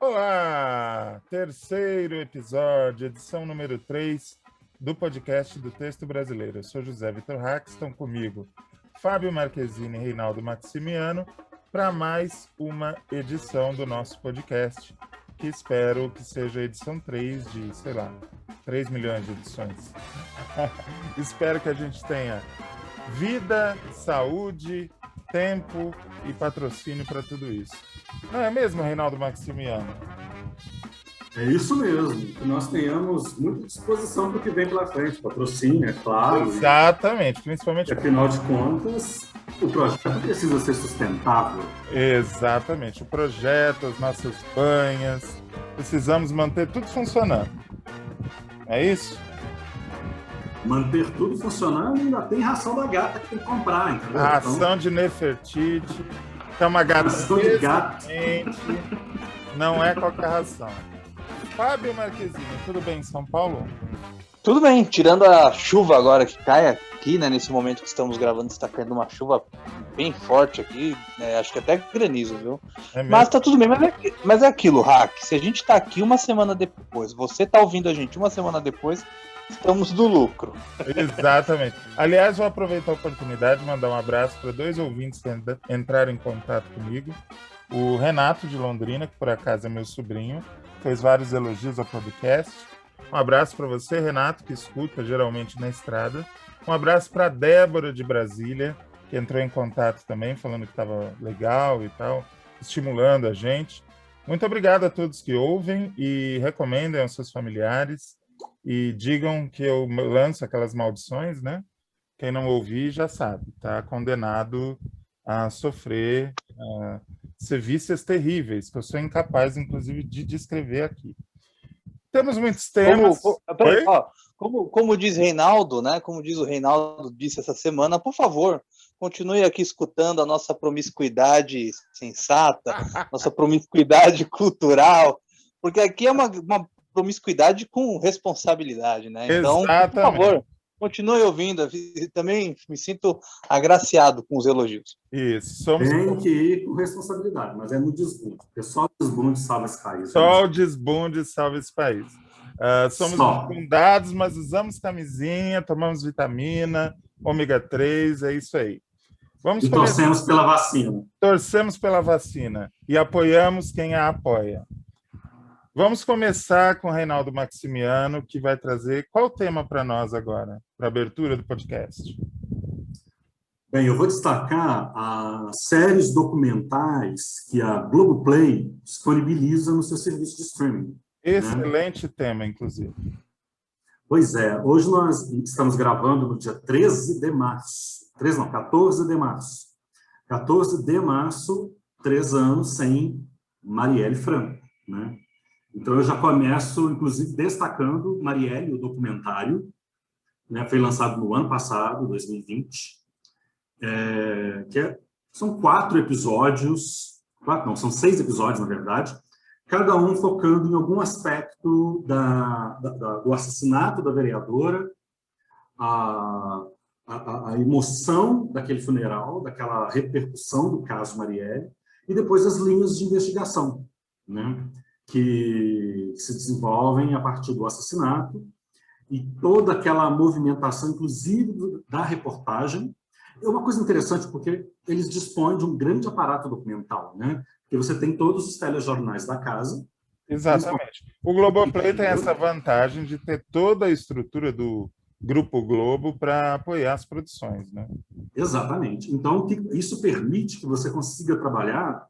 Olá! Terceiro episódio, edição número 3 do podcast do Texto Brasileiro. Eu sou José Vitor Hack, estão comigo Fábio Marquezine e Reinaldo Maximiano para mais uma edição do nosso podcast, que espero que seja a edição 3 de, 3 milhões de edições. Espero que a gente tenha vida, saúde, tempo e patrocínio para tudo isso. Não é mesmo, Reinaldo Maximiano? É isso mesmo, que nós tenhamos muita disposição para o que vem pela frente, patrocínio, é claro. Exatamente, principalmente... E, afinal de contas, o projeto precisa ser sustentável. Exatamente, o projeto, as nossas banhas, precisamos manter tudo funcionando. É isso? Manter tudo funcionando e ainda tem ração da gata que tem que comprar, entendeu? Ração de Nefertiti, que é uma gata excelente, não é qualquer ração. Fábio Marquezine, tudo bem em São Paulo? Tudo bem, tirando a chuva agora que cai aqui, né? Nesse momento que estamos gravando, está caindo uma chuva bem forte aqui, né, acho que até granizo, viu? Mas tá tudo bem, mas é aquilo, Hack, se a gente tá aqui uma semana depois, você tá ouvindo a gente uma semana depois, estamos do lucro. Exatamente. Aliás, vou aproveitar a oportunidade de mandar um abraço para 2 ouvintes que entraram em contato comigo. O Renato, de Londrina, que por acaso é meu sobrinho, fez vários elogios ao podcast. Um abraço para você, Renato, que escuta geralmente na estrada. Um abraço para a Débora, de Brasília, que entrou em contato também, falando que estava legal e tal, estimulando a gente. Muito obrigado a todos que ouvem e recomendem aos seus familiares e digam que eu lanço aquelas maldições, né? Quem não ouvir já sabe, está condenado a sofrer sevícias terríveis, que eu sou incapaz, inclusive, de descrever aqui. Temos muitos temas. Como diz Reinaldo, né? Como diz o Reinaldo disse essa semana, por favor, continue aqui escutando a nossa promiscuidade sensata, nossa promiscuidade cultural, porque aqui é uma promiscuidade com responsabilidade, né? Então, exatamente. Por favor, continue ouvindo. Também me sinto agraciado com os elogios. Isso. Tem que ir com responsabilidade, mas é no desbunde, porque só o desbunde salva esse país. Só o desbunde salva esse país. Somos desbundados, mas usamos camisinha, tomamos vitamina, ômega 3, é isso aí. E torcemos pela vacina. Torcemos pela vacina e apoiamos quem a apoia. Vamos começar com o Reinaldo Maximiano, que vai trazer qual tema para nós agora, para a abertura do podcast? Bem, eu vou destacar as séries documentais que a Globoplay disponibiliza no seu serviço de streaming. Excelente tema, inclusive. Pois é, hoje nós estamos gravando no dia 14 de março. 14 de março, 3 anos sem Marielle Franco, né? Então, eu já começo, inclusive, destacando Marielle, o documentário, né? Foi lançado no ano passado, 2020, são 4 episódios, são 6 episódios, na verdade, cada um focando em algum aspecto do assassinato da vereadora, a emoção daquele funeral, daquela repercussão do caso Marielle, e depois as linhas de investigação, né? Que se desenvolvem a partir do assassinato e toda aquela movimentação, inclusive da reportagem. É uma coisa interessante, porque eles dispõem de um grande aparato documental, né? Porque você tem todos os telejornais da casa. Exatamente. O Globoplay tem essa vantagem de ter toda a estrutura do Grupo Globo para apoiar as produções, né? Exatamente. Então, isso permite que você consiga trabalhar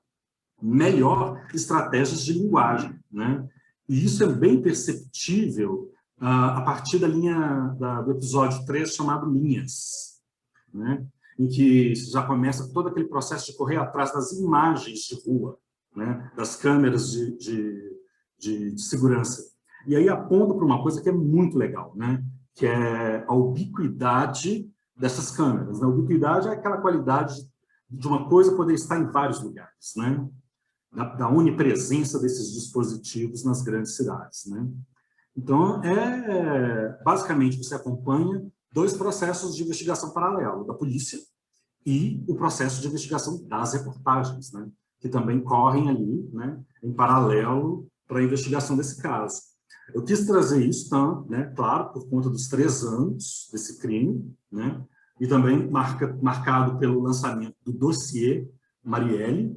melhor estratégias de linguagem, né? E isso é bem perceptível a partir da linha do episódio 3, chamado Linhas, né? Em que já começa todo aquele processo de correr atrás das imagens de rua, né? Das câmeras de segurança. E aí aponta para uma coisa que é muito legal, né? Que é a ubiquidade dessas câmeras, né? A ubiquidade é aquela qualidade de uma coisa poder estar em vários lugares, né? Da onipresença desses dispositivos nas grandes cidades, né? Então, basicamente, você acompanha 2 processos de investigação paralelo, da polícia e o processo de investigação das reportagens, né? que também correm ali, né, em paralelo para a investigação desse caso. Eu quis trazer isso, né, claro, por conta dos 3 anos desse crime, né, e também marcado pelo lançamento do dossiê Marielle,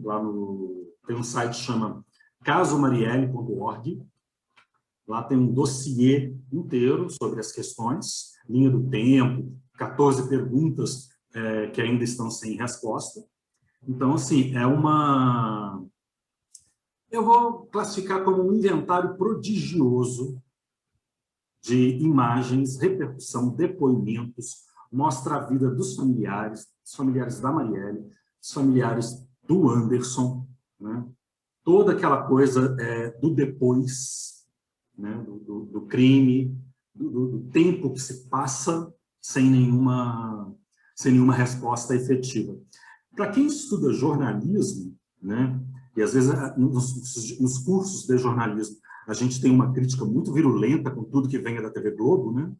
tem um site que chama casomarielle.org. Lá tem um dossiê inteiro sobre as questões, linha do tempo, 14 perguntas que ainda estão sem resposta. Então, assim, eu vou classificar como um inventário prodigioso de imagens, repercussão, depoimentos, mostra a vida dos familiares da Marielle, dos familiares do Anderson, né? Toda aquela coisa do depois, né? do crime, do tempo que se passa sem nenhuma resposta efetiva. Para quem estuda jornalismo, né? E às vezes nos cursos de jornalismo a gente tem uma crítica muito virulenta com tudo que vem da TV Globo, né?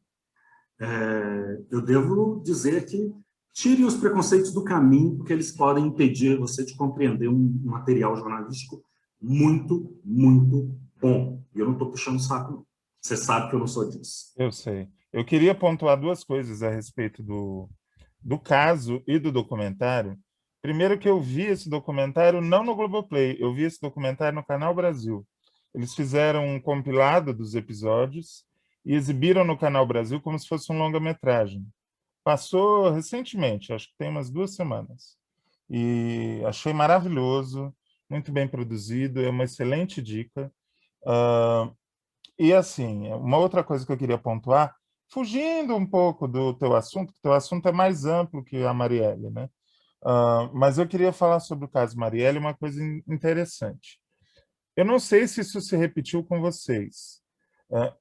Eu devo dizer que tirem os preconceitos do caminho, porque eles podem impedir você de compreender um material jornalístico muito, muito bom. E eu não estou puxando o saco, não. Você sabe que eu não sou disso. Eu sei. Eu queria pontuar 2 coisas a respeito do caso e do documentário. Primeiro que eu vi esse documentário não no Globoplay, eu vi esse documentário no Canal Brasil. Eles fizeram um compilado dos episódios e exibiram no Canal Brasil como se fosse um longa-metragem. Passou recentemente, acho que tem umas 2 semanas. E achei maravilhoso, muito bem produzido, é uma excelente dica. E assim, uma outra coisa que eu queria pontuar, fugindo um pouco do teu assunto, que o teu assunto é mais amplo que a Marielle, né? Mas eu queria falar sobre o caso Marielle, uma coisa interessante. Eu não sei se isso se repetiu com vocês.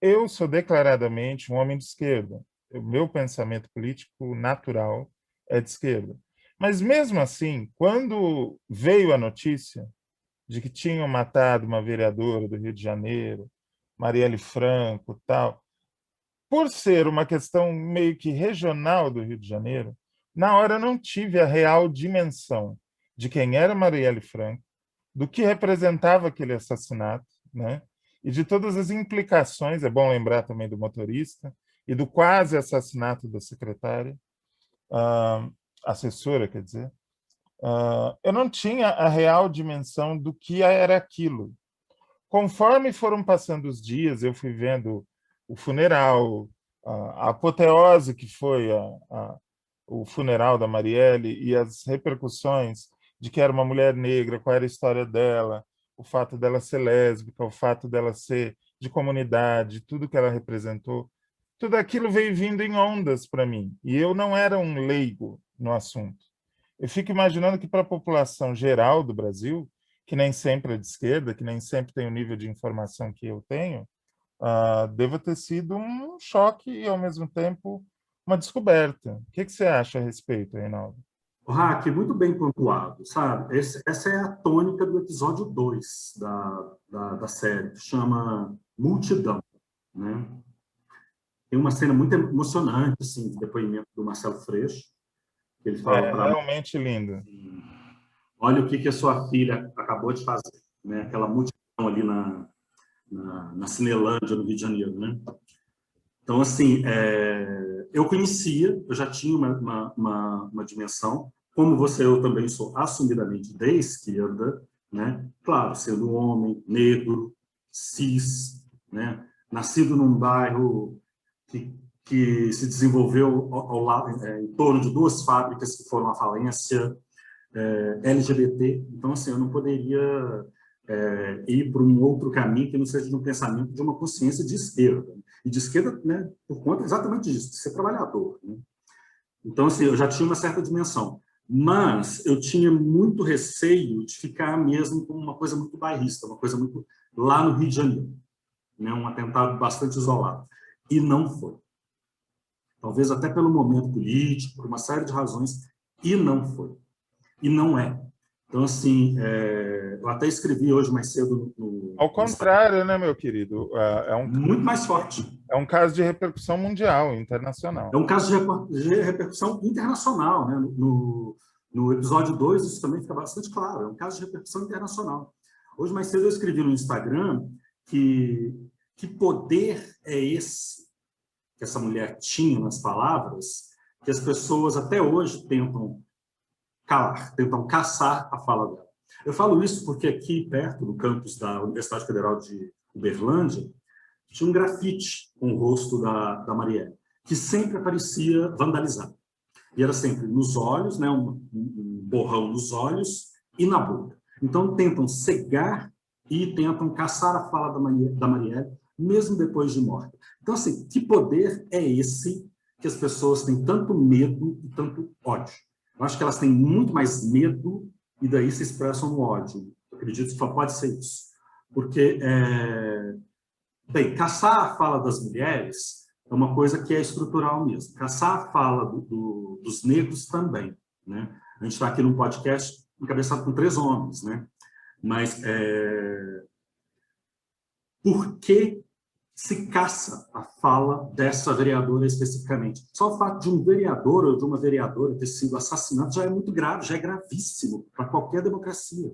Eu sou declaradamente um homem de esquerda. O meu pensamento político natural é de esquerda. Mas mesmo assim, quando veio a notícia de que tinham matado uma vereadora do Rio de Janeiro, Marielle Franco, tal, por ser uma questão meio que regional do Rio de Janeiro, na hora eu não tive a real dimensão de quem era Marielle Franco, do que representava aquele assassinato, né? E de todas as implicações, é bom lembrar também do motorista, e do quase assassinato da secretária, assessora, quer dizer. Eu não tinha a real dimensão do que era aquilo. Conforme foram passando os dias, eu fui vendo o funeral, a apoteose que foi o funeral da Marielle e as repercussões de que era uma mulher negra, qual era a história dela, o fato dela ser lésbica, o fato dela ser de comunidade, tudo que ela representou, tudo aquilo veio vindo em ondas para mim. E eu não era um leigo no assunto. Eu fico imaginando que para a população geral do Brasil, que nem sempre é de esquerda, que nem sempre tem o nível de informação que eu tenho, deva ter sido um choque e, ao mesmo tempo, uma descoberta. O que você acha a respeito, Reinaldo? Raque, muito bem pontuado, sabe? Essa é a tônica do episódio 2 da série, que chama Multidão, né? Tem uma cena muito emocionante, assim, de depoimento do Marcelo Freixo, que ele fala para realmente lindo. Olha o que a sua filha acabou de fazer, né? Aquela multidão ali na Cinelândia, no Rio de Janeiro, né? Então, assim, eu já tinha uma dimensão, como você, eu também sou assumidamente de esquerda, né? Claro, sendo um homem negro, cis, né? Nascido num bairro que se desenvolveu em torno de 2 fábricas que foram à falência, LGBT. Então, assim, eu não poderia ir por um outro caminho que não seja de um pensamento de uma consciência de esquerda. E de esquerda, né, por conta exatamente disso, de ser trabalhador, né? Então, assim, eu já tinha uma certa dimensão. Mas eu tinha muito receio de ficar mesmo com uma coisa muito bairrista, uma coisa muito lá no Rio de Janeiro, né, um atentado bastante isolado. E não foi. Talvez até pelo momento político, por uma série de razões, e não foi. E não é. Então, assim, eu até escrevi hoje mais cedo no Ao contrário, né, meu querido? Muito mais forte. É um caso de repercussão mundial, internacional. É um caso de repercussão internacional, né? No No episódio 2, isso também fica bastante claro, é um caso de repercussão internacional. Hoje, mais cedo, eu escrevi no Instagram que poder é esse que essa mulher tinha nas palavras, que as pessoas até hoje tentam calar, tentam caçar a fala dela. Eu falo isso porque aqui perto, no campus da Universidade Federal de Uberlândia, tinha um grafite com o rosto da Marielle, que sempre aparecia vandalizado. E era sempre nos olhos, né, um borrão nos olhos e na boca. Então, tentam cegar e tentam caçar a fala da Marielle, mesmo depois de morta. Então, assim, que poder é esse que as pessoas têm tanto medo e tanto ódio? Eu acho que elas têm muito mais medo e daí se expressam no ódio. Eu acredito que só pode ser isso. Porque, bem, caçar a fala das mulheres é uma coisa que é estrutural mesmo. Caçar a fala dos negros também, né? A gente está aqui num podcast encabeçado com 3 homens, né? Mas por que se caça a fala dessa vereadora especificamente? Só o fato de um vereador ou de uma vereadora ter sido assassinado já é muito grave, já é gravíssimo para qualquer democracia.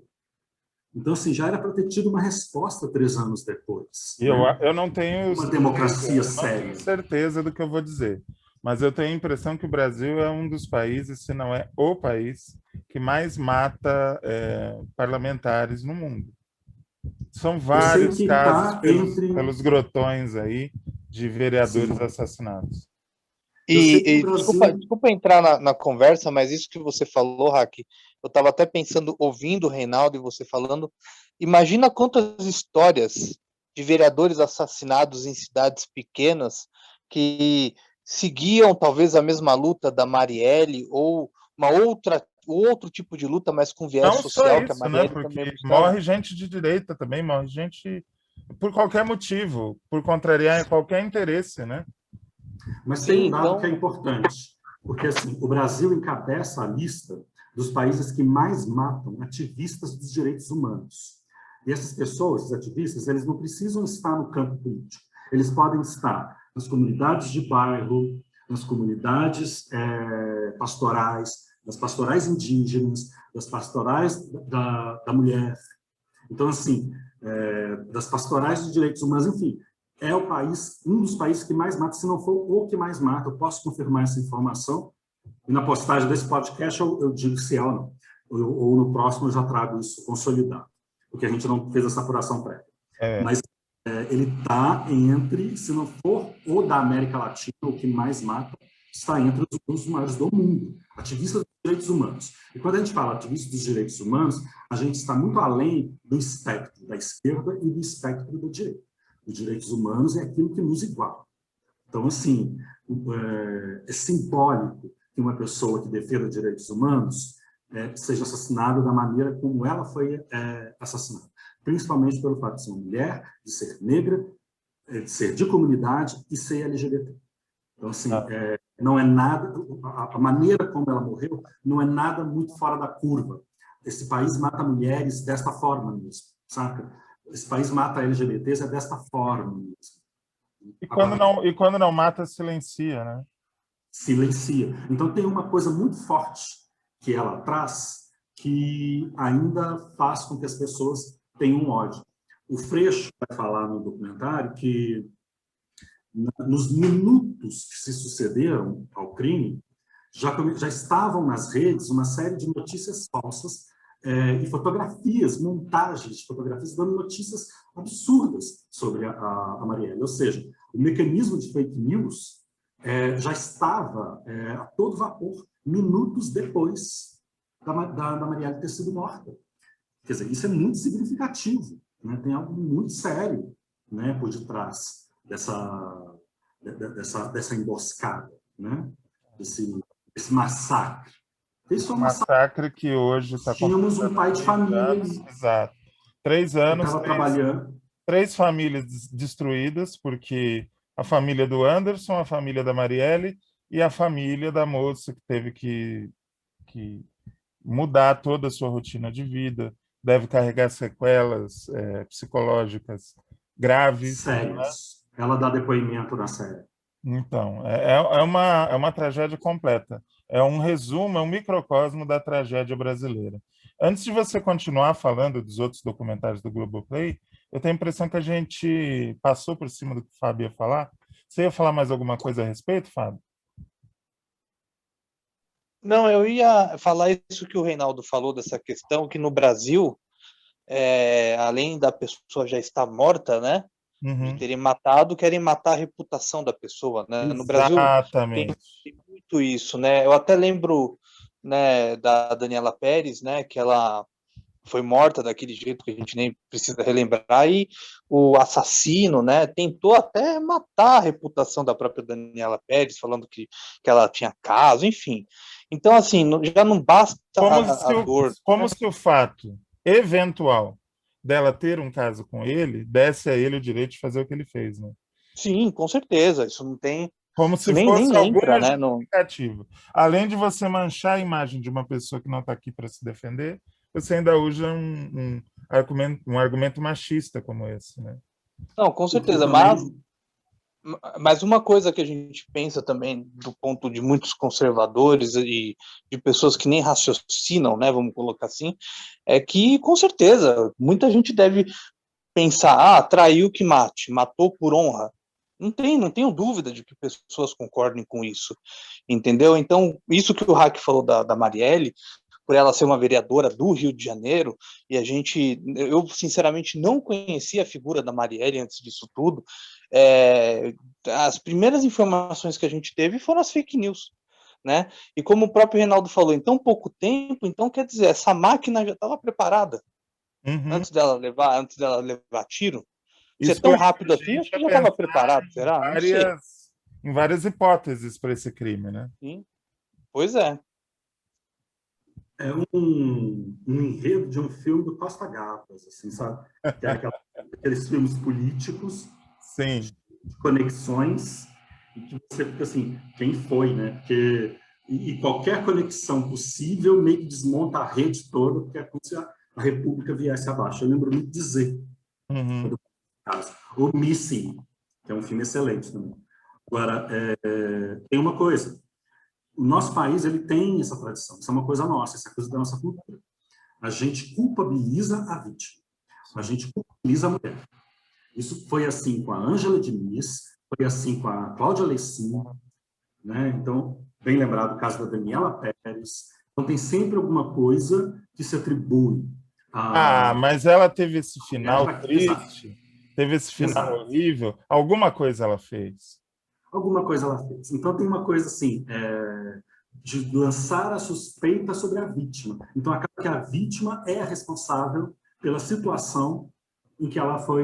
Então, assim, já era para ter tido uma resposta 3 anos depois. Eu não tenho uma democracia séria. Não tenho certeza do que eu vou dizer, mas eu tenho a impressão que o Brasil é um dos países, se não é o país, que mais mata parlamentares no mundo. São vários casos pelos grotões aí de vereadores assassinados. E desculpa entrar na conversa, mas isso que você falou, Raque, eu estava até pensando, ouvindo o Reinaldo e você falando, imagina quantas histórias de vereadores assassinados em cidades pequenas que seguiam talvez a mesma luta da Marielle ou outro tipo de luta, mas com viés não social. Só isso, que a Marielle, né? Porque morre gente de direita também, morre gente por qualquer motivo, por contrariar qualquer interesse, né? Mas tem um dado que é importante, porque assim, o Brasil encabeça a lista dos países que mais matam ativistas dos direitos humanos. E essas pessoas, esses ativistas, eles não precisam estar no campo político. Eles podem estar nas comunidades de bairro, nas comunidades pastorais, nas pastorais indígenas, das pastorais da mulher. Então, assim, das pastorais de direitos humanos, enfim, é o país, um dos países que mais mata, se não for o que mais mata. Eu posso confirmar essa informação, e na postagem desse podcast eu digo se é ou não. Ou no próximo eu já trago isso consolidado, porque a gente não fez essa apuração prévia. Mas ele está entre, se não for o da América Latina, o que mais mata, está entre os maiores do mundo, ativistas dos direitos humanos. E quando a gente fala ativistas dos direitos humanos, a gente está muito além do espectro da esquerda e do espectro da direita. Os direitos humanos é aquilo que nos iguala. Então, assim, é simbólico que uma pessoa que defenda direitos humanos seja assassinada da maneira como ela foi assassinada. Principalmente pelo fato de ser uma mulher, de ser negra, de ser de comunidade e ser LGBT. Então, assim, não é nada... A maneira como ela morreu não é nada muito fora da curva. Esse país mata mulheres desta forma mesmo, saca? Esse país mata LGBTs desta forma mesmo. E quando não mata, silencia, né? Silencia. Então, tem uma coisa muito forte que ela traz que ainda faz com que as pessoas tenham ódio. O Freixo vai falar no documentário que nos minutos que se sucederam ao crime, já estavam nas redes uma série de notícias falsas e fotografias, montagens de fotografias dando notícias absurdas sobre a Marielle. Ou seja, o mecanismo de fake news já estava a todo vapor minutos depois da Marielle ter sido morta. Quer dizer, isso é muito significativo, né? Tem algo muito sério, né, por detrás dessa emboscada, né? Esse massacre. Esse massacre que hoje está acontecendo. Tínhamos um pai de família. Exato. 3 anos. Estava trabalhando. 3 famílias destruídas, porque a família do Anderson, a família da Marielle e a família da moça que teve que mudar toda a sua rotina de vida, deve carregar sequelas psicológicas graves. Sérias. Né? Ela dá depoimento na série. Então, é uma tragédia completa. É um resumo, é um microcosmo da tragédia brasileira. Antes de você continuar falando dos outros documentários do Globoplay, eu tenho a impressão que a gente passou por cima do que o Fábio ia falar. Você ia falar mais alguma coisa a respeito, Fábio? Não, eu ia falar isso que o Reinaldo falou, dessa questão que no Brasil, além da pessoa já estar morta, né, de terem matado, querem matar a reputação da pessoa, né? No Brasil tem Exatamente. muito isso, né? Eu até lembro, né, da Daniela Pérez, né, que ela foi morta daquele jeito que a gente nem precisa relembrar, e o assassino, né, tentou até matar a reputação da própria Daniela Pérez, falando que ela tinha caso, enfim. Então, assim, já não basta a dor. Como se o fato eventual dela ter um caso com ele desse a ele o direito de fazer o que ele fez, né? Sim, com certeza. Isso não tem. Como Isso se nem fosse entra, alguma né? justificativa. Além de você manchar a imagem de uma pessoa que não está aqui para se defender, você ainda usa um argumento machista como esse, né? Não, com certeza. Mas uma coisa que a gente pensa também do ponto de muitos conservadores e de pessoas que nem raciocinam, né, vamos colocar assim, é que, com certeza, muita gente deve pensar, traiu que mate, matou por honra. Não tenho dúvida de que pessoas concordem com isso, entendeu? Então, isso que o Hack falou da Marielle, por ela ser uma vereadora do Rio de Janeiro, e eu sinceramente não conhecia a figura da Marielle antes disso tudo, as primeiras informações que a gente teve foram as fake news, né? E como o próprio Reinaldo falou, em tão pouco tempo, então quer dizer, essa máquina já estava preparada antes dela levar tiro. Se é Isso tão leva rápido a assim, acho gente que a já estava pensar preparado, será? Não sei. em várias hipóteses para esse crime, né? Sim. Pois é. É um enredo de um filme do Costa Gavras, assim, sabe? Que é aqueles filmes políticos, Sim. de conexões, e que você fica assim, quem foi, né? Porque, e qualquer conexão possível meio que desmonta a rede toda, porque é como se a República viesse abaixo. Eu lembro muito de Z, o Missing, que é um filme excelente também. Agora, tem uma coisa, o nosso país ele tem essa tradição, isso é uma coisa nossa, essa é coisa da nossa cultura. A gente culpabiliza a vítima, a gente culpabiliza a mulher. Isso foi assim com a Ângela Diniz, foi assim com a Cláudia Lecim, né? Então, bem lembrado o caso da Daniela Pérez. Então, tem sempre alguma coisa que se atribui a... Mas ela teve esse final Exato. triste, teve esse final Exato. horrível. Alguma coisa ela fez. Alguma coisa ela fez. Então, tem uma coisa assim, de lançar a suspeita sobre a vítima. Então, acaba que a vítima é a responsável pela situação em que ela foi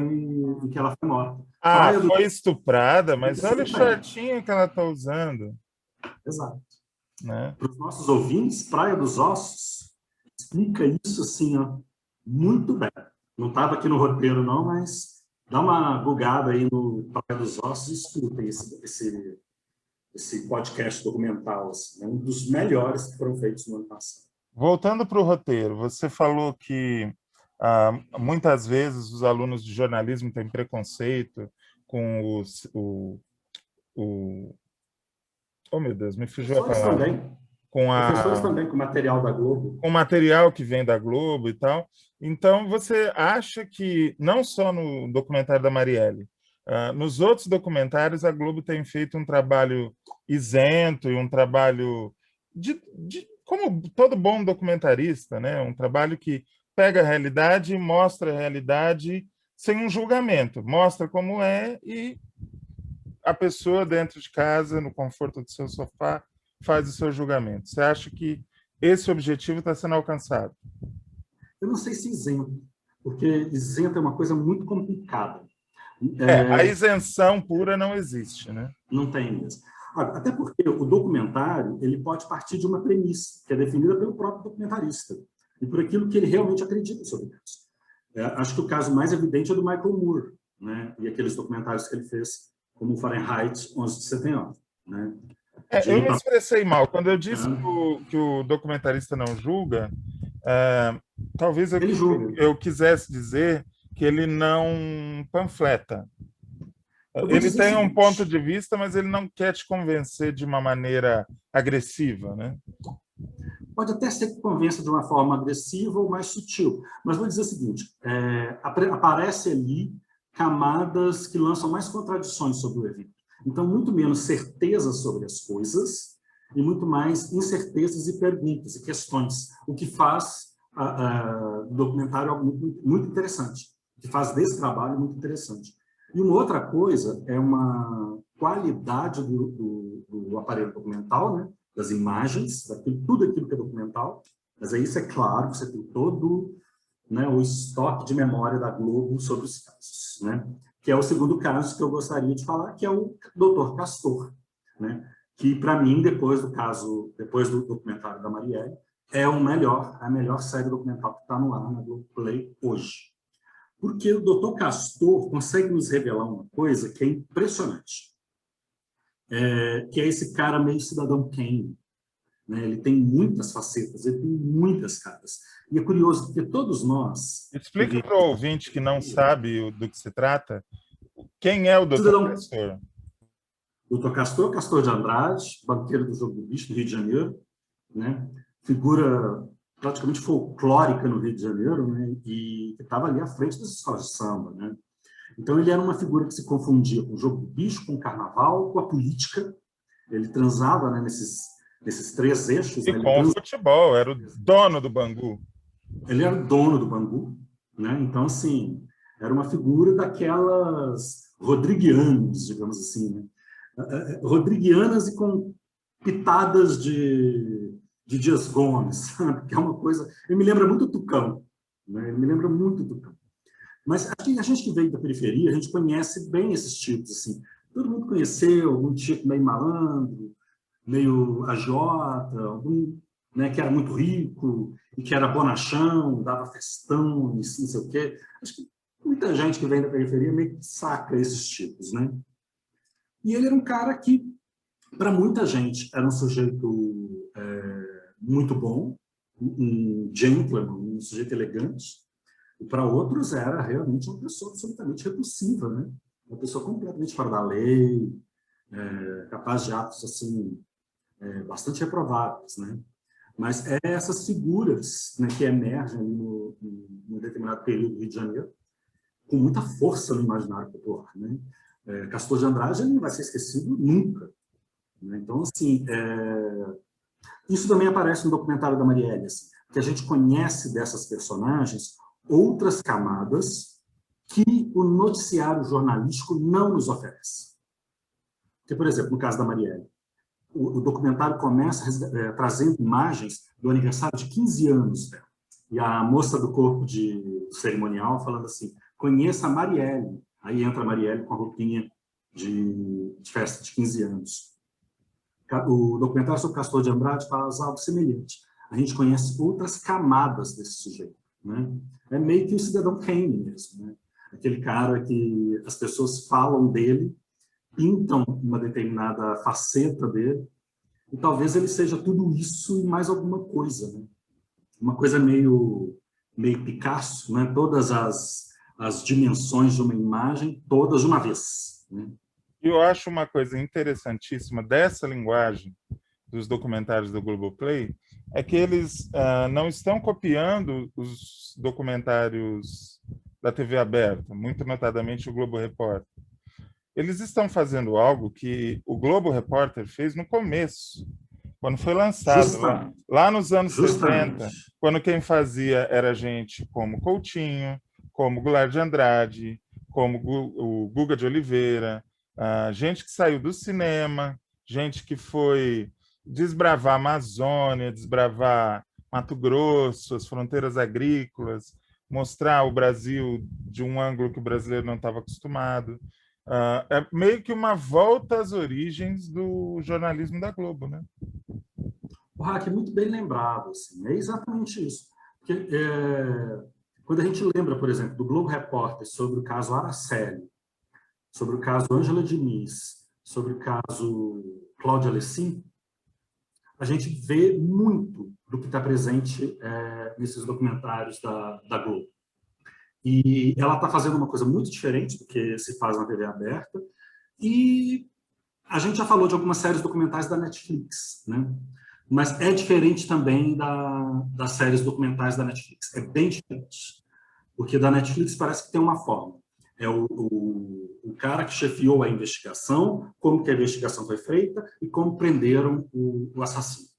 morta. Foi estuprada, mas olha o shortinho que ela está usando. Exato. Né? Para os nossos ouvintes, Praia dos Ossos explica isso assim, ó, muito bem. Não estava aqui no roteiro, não, mas dá uma bugada aí no Praia dos Ossos e escutem esse podcast documental. Assim, é um dos melhores que foram feitos no ano passado. Voltando para o roteiro, você falou que muitas vezes os alunos de jornalismo têm preconceito com oh, meu Deus, me fugiu a palavra. Também. Professores também, com material da Globo. Com material que vem da Globo e tal. Então, você acha que, não só no documentário da Marielle, nos outros documentários, a Globo tem feito um trabalho isento e um trabalho como todo bom documentarista, né? Um trabalho que pega a realidade e mostra a realidade sem um julgamento. Mostra como é e a pessoa dentro de casa, no conforto do seu sofá, faz o seu julgamento. Você acha que esse objetivo está sendo alcançado? Eu não sei se isento, porque isento é uma coisa muito complicada. A isenção pura não existe, né? Não tem mesmo. Até porque o documentário ele pode partir de uma premissa, que é definida pelo próprio documentarista, e por aquilo que ele realmente acredita sobre isso. Acho que o caso mais evidente é do Michael Moore, né? E aqueles documentários que ele fez, como o Fahrenheit 11 de setembro. Né? Eu me expressei mal. Quando eu disse que o documentarista não julga, talvez eu quisesse dizer que ele não panfleta. Ele tem um ponto de vista, mas ele não quer te convencer de uma maneira agressiva, né? Pode até ser que convença de uma forma agressiva ou mais sutil, mas vou dizer o seguinte, aparece ali camadas que lançam mais contradições sobre o evento. Então, muito menos certezas sobre as coisas e muito mais incertezas e perguntas e questões, o que faz o documentário algo muito interessante, que faz desse trabalho muito interessante. E uma outra coisa é uma qualidade do aparelho documental, né? Das imagens, tudo aquilo que é documental, mas aí isso é claro, você tem todo, né, o estoque de memória da Globo sobre os casos, né? Que é o segundo caso que eu gostaria de falar, que é o Dr. Castor, né? Que, para mim, depois do documentário da Marielle, é a melhor série documental que está no ar na Globoplay hoje. Porque o Dr. Castor consegue nos revelar uma coisa que é impressionante. Que é esse cara meio cidadão Kane, né? Ele tem muitas facetas, ele tem muitas caras. E é curioso, porque todos nós... Explica para o ouvinte que não sabe do que se trata, quem é o Dr. Castor? Dr. Castor, Castor de Andrade, banqueiro do Jogo do Bicho, no Rio de Janeiro, né? Figura praticamente folclórica no Rio de Janeiro, né? E que estava ali à frente das escolas de samba, né? Então, ele era uma figura que se confundia com o Jogo do Bicho, com o carnaval, com a política. Ele transava, né, nesses três eixos. E né? com o futebol, era o dono do Bangu. Ele era o dono do Bangu, né? Então, assim, era uma figura daquelas rodriguianas, digamos assim, né? Rodriguianas e com pitadas de Dias Gomes, sabe? Que é uma coisa... Ele me lembra muito Tucão, né? Ele me lembra muito Tucão. Mas a gente que veio da periferia, a gente conhece bem esses tipos, assim. Todo mundo conheceu algum tipo meio malandro, meio agiota, algum, né, que era muito rico e que era bonachão, dava festão, não sei o quê. Acho que muita gente que vem da periferia meio que saca esses tipos, né? E ele era um cara que, para muita gente, era um sujeito muito bom, um gentleman, um sujeito elegante. E para outros era realmente uma pessoa absolutamente repulsiva, né? Uma pessoa completamente fora da lei, capaz de atos assim bastante reprováveis, né? Mas essas figuras, né, que emergem num determinado período do Rio de Janeiro com muita força no imaginário popular, né? Castor de Andrade não vai ser esquecido nunca, né? Então, assim, isso também aparece no documentário da Marielle, assim, que a gente conhece dessas personagens outras camadas que o noticiário jornalístico não nos oferece. Porque, por exemplo, no caso da Marielle, o documentário começa trazendo imagens do aniversário de 15 anos dela. E a moça do corpo de cerimonial falando assim, conheça a Marielle. Aí entra a Marielle com a roupinha de festa de 15 anos. O documentário sobre Castor de Andrade faz algo semelhante. A gente conhece outras camadas desse sujeito, né? É meio que o cidadão Kane mesmo, né? Aquele cara que as pessoas falam dele, pintam uma determinada faceta dele, e talvez ele seja tudo isso e mais alguma coisa, né? Uma coisa meio Picasso, né? Todas as dimensões de uma imagem, todas de uma vez, né? Eu acho uma coisa interessantíssima dessa linguagem dos documentários do Globoplay é que eles não estão copiando os documentários da TV aberta, muito notadamente o Globo Repórter. Eles estão fazendo algo que o Globo Repórter fez no começo, quando foi lançado, lá nos anos 70, quando quem fazia era gente como Coutinho, como Goulart de Andrade, como o Guga de Oliveira, gente que saiu do cinema, gente que foi desbravar a Amazônia, desbravar Mato Grosso, as fronteiras agrícolas, mostrar o Brasil de um ângulo que o brasileiro não estava acostumado. É meio que uma volta às origens do jornalismo da Globo, né? O Hack é muito bem lembrado, assim, é exatamente isso. Porque, quando a gente lembra, por exemplo, do Globo Repórter sobre o caso Araceli, sobre o caso Ângela Diniz, sobre o caso Cláudia Lecim, a gente vê muito do que está presente nesses documentários da Globo. E ela está fazendo uma coisa muito diferente do que se faz na TV aberta, E a gente já falou de algumas séries documentais da Netflix, né? Mas é diferente também das séries documentais da Netflix. É bem diferente. Porque da Netflix parece que tem uma forma. É o cara que chefiou a investigação, como que a investigação foi feita e como prenderam o assassino.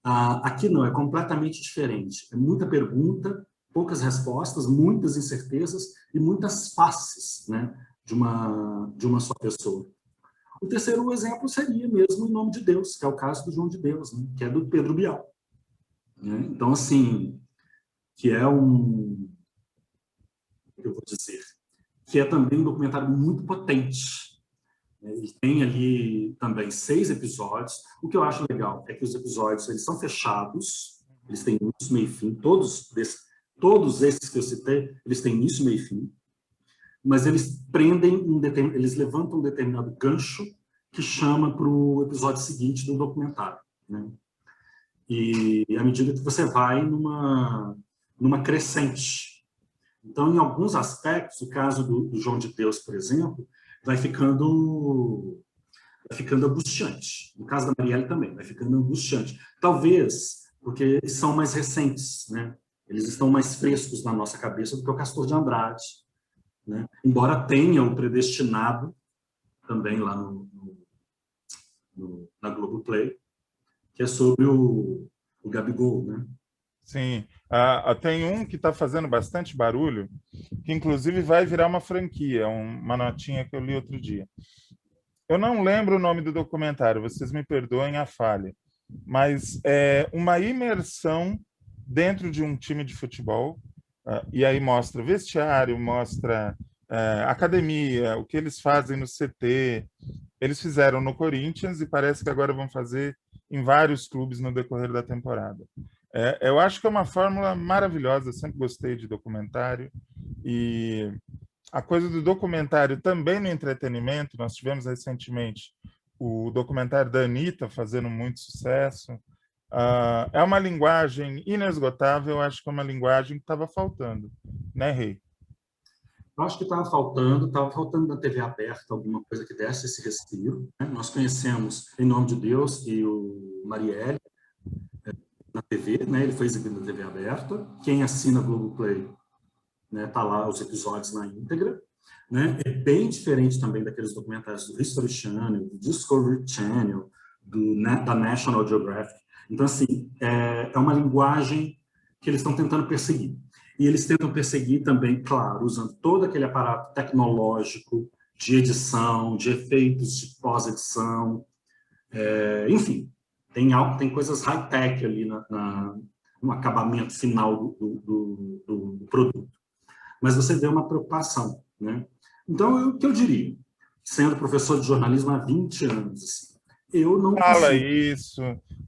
Aqui não, é completamente diferente. É muita pergunta, poucas respostas, muitas incertezas e muitas faces, né, de uma só pessoa. O terceiro exemplo seria mesmo Em Nome de Deus, que é o caso do João de Deus, né, que é do Pedro Bial. Né? Então, assim, que é eu vou dizer, que é também um documentário muito potente. Ele tem ali também 6 episódios. O que eu acho legal é que os episódios eles são fechados, eles têm início, meio e fim. Todos esses que eu citei, eles têm início, meio e fim. Mas eles eles levantam um determinado gancho que chama para o episódio seguinte do documentário. Né? E à medida que você vai numa crescente. Então, em alguns aspectos, o caso do João de Deus, por exemplo, vai ficando angustiante. No caso da Marielle também, vai ficando angustiante. Talvez porque são mais recentes, né? Eles estão mais frescos na nossa cabeça do que o Castor de Andrade, né? Embora tenha o Predestinado também lá na Globoplay, que é sobre o Gabigol, né? Sim. Tem um que está fazendo bastante barulho, que inclusive vai virar uma franquia, uma notinha que eu li outro dia. Eu não lembro o nome do documentário, vocês me perdoem a falha, mas é uma imersão dentro de um time de futebol, e aí mostra vestiário, mostra academia, o que eles fazem no CT. Eles fizeram no Corinthians e parece que agora vão fazer em vários clubes no decorrer da temporada. Eu acho que é uma fórmula maravilhosa, sempre gostei de documentário, e a coisa do documentário também no entretenimento, nós tivemos recentemente o documentário da Anitta fazendo muito sucesso. É uma linguagem inesgotável, eu acho que é uma linguagem que estava faltando, né, Rei? Eu acho que estava faltando na TV aberta alguma coisa que desse esse respiro. Né? Nós conhecemos Em Nome de Deus e o Marielle na TV, né? Ele foi exibido na TV aberta. Quem assina Globoplay, né, tá lá os episódios na íntegra. Né? É bem diferente também daqueles documentários do History Channel, do Discovery Channel, da National Geographic. Então, assim, é uma linguagem que eles estão tentando perseguir. E eles tentam perseguir também, claro, usando todo aquele aparato tecnológico de edição, de efeitos de pós-edição, enfim, tem coisas high-tech ali no acabamento final do produto. Mas você vê uma preocupação, né? Então, o que eu diria, sendo professor de jornalismo há 20 anos, eu não Fala consigo isso,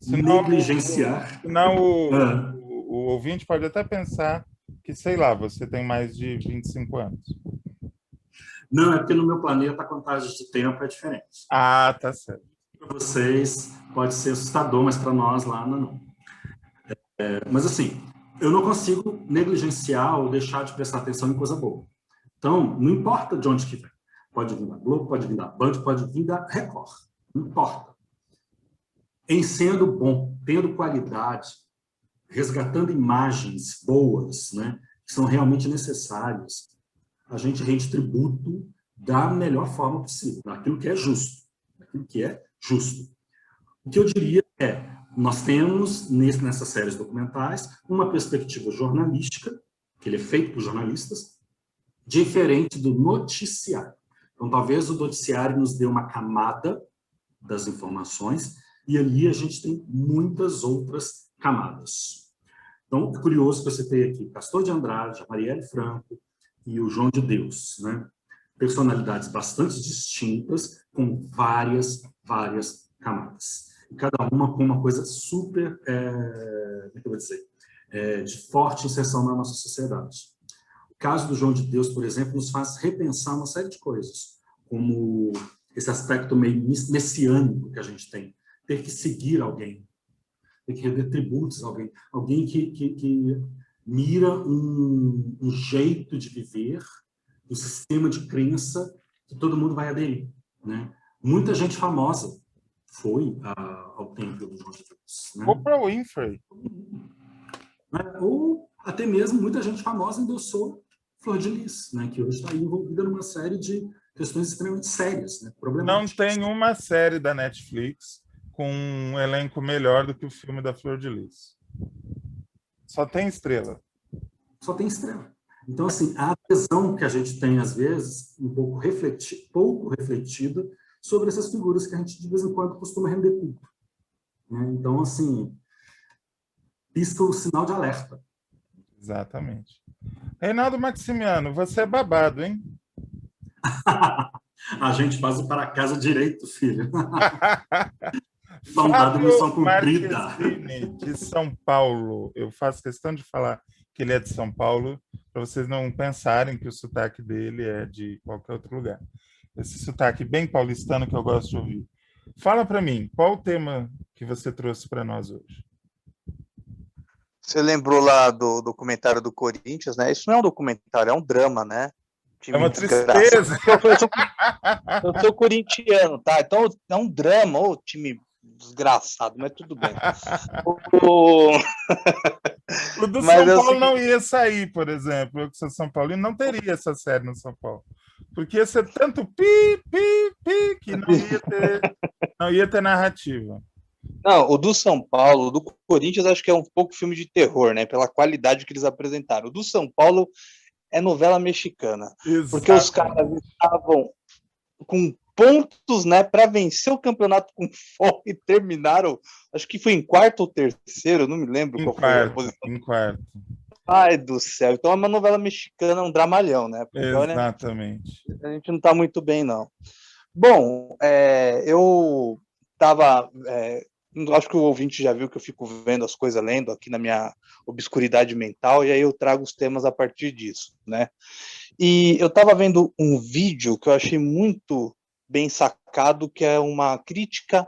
negligenciar. senão o ouvinte pode até pensar que, sei lá, você tem mais de 25 anos. Não, é porque no meu planeta a contagem de tempo é diferente. Ah, tá certo. Para vocês pode ser assustador, mas para nós lá não. Mas assim, eu não consigo negligenciar ou deixar de prestar atenção em coisa boa. Então, não importa de onde que vem. Pode vir da Globo, pode vir da Band, pode vir da Record. Não importa. Em sendo bom, tendo qualidade, resgatando imagens boas, né, que são realmente necessárias, a gente rende tributo da melhor forma possível, daquilo que é justo. Daquilo que é justo. O que eu diria é, nós temos, nessas séries documentais, uma perspectiva jornalística, que ele é feito por jornalistas, diferente do noticiário. Então, talvez o noticiário nos dê uma camada das informações e ali a gente tem muitas outras camadas. Então, é curioso que você tenha aqui Castor de Andrade, a Marielle Franco e o João de Deus, né? Personalidades bastante distintas, com várias camadas. E cada uma com uma coisa super, como é que eu vou dizer, de forte inserção na nossa sociedade. O caso do João de Deus, por exemplo, nos faz repensar uma série de coisas, como esse aspecto meio messiânico que a gente tem, ter que seguir alguém, ter que render tributos a alguém, alguém que mira um jeito de viver, um sistema de crença que todo mundo vai aderir. né? Muita gente famosa foi ao templo do João de Deus. Né? Oprah Winfrey. Né? Ou até mesmo muita gente famosa endossou Flor de Lis, né? Que hoje está envolvida numa série de questões extremamente sérias, né? Problemáticas. Não tem uma série da Netflix com um elenco melhor do que o filme da Flor de Lis. Só tem estrela. Só tem estrela. Então, assim, a adesão que a gente tem, às vezes, um pouco refletida sobre essas figuras que a gente, de vez em quando, costuma render culto. Né? Então, assim, pisca o sinal de alerta. Exatamente. Reinaldo Maximiano, você é babado, hein? A gente faz o para casa direito, filho. Saudade missão cumprida. Marquezine, de São Paulo. Eu faço questão de falar que ele é de São Paulo, para vocês não pensarem que o sotaque dele é de qualquer outro lugar. Esse sotaque bem paulistano que eu gosto de ouvir. Fala para mim, qual o tema que você trouxe para nós hoje? Você lembrou lá do documentário do Corinthians, né? Isso não é um documentário, é um drama, né? É uma tristeza. Eu sou corintiano, tá? Então é um drama, ô time desgraçado, mas tudo bem. O do São Paulo não ia sair, por exemplo. Eu que sou São Paulino, não teria essa série no São Paulo. Porque ia ser tanto pi, que não ia ter narrativa. Não, o do São Paulo, o do Corinthians, acho que é um pouco filme de terror, né? Pela qualidade que eles apresentaram. O do São Paulo é novela mexicana. Exato. Porque os caras estavam com pontos, né, para vencer o campeonato com folga e terminaram, acho que foi em quarto ou terceiro, não me lembro qual foi a posição. Em quarto. Ai, do céu. Então é uma novela mexicana, um dramalhão, né? Porque, exatamente. Olha, a gente não está muito bem, não. Bom, eu estava... acho que o ouvinte já viu que eu fico vendo as coisas, lendo aqui na minha obscuridade mental, e aí eu trago os temas a partir disso, né? E eu estava vendo um vídeo que eu achei muito bem sacado, que é uma crítica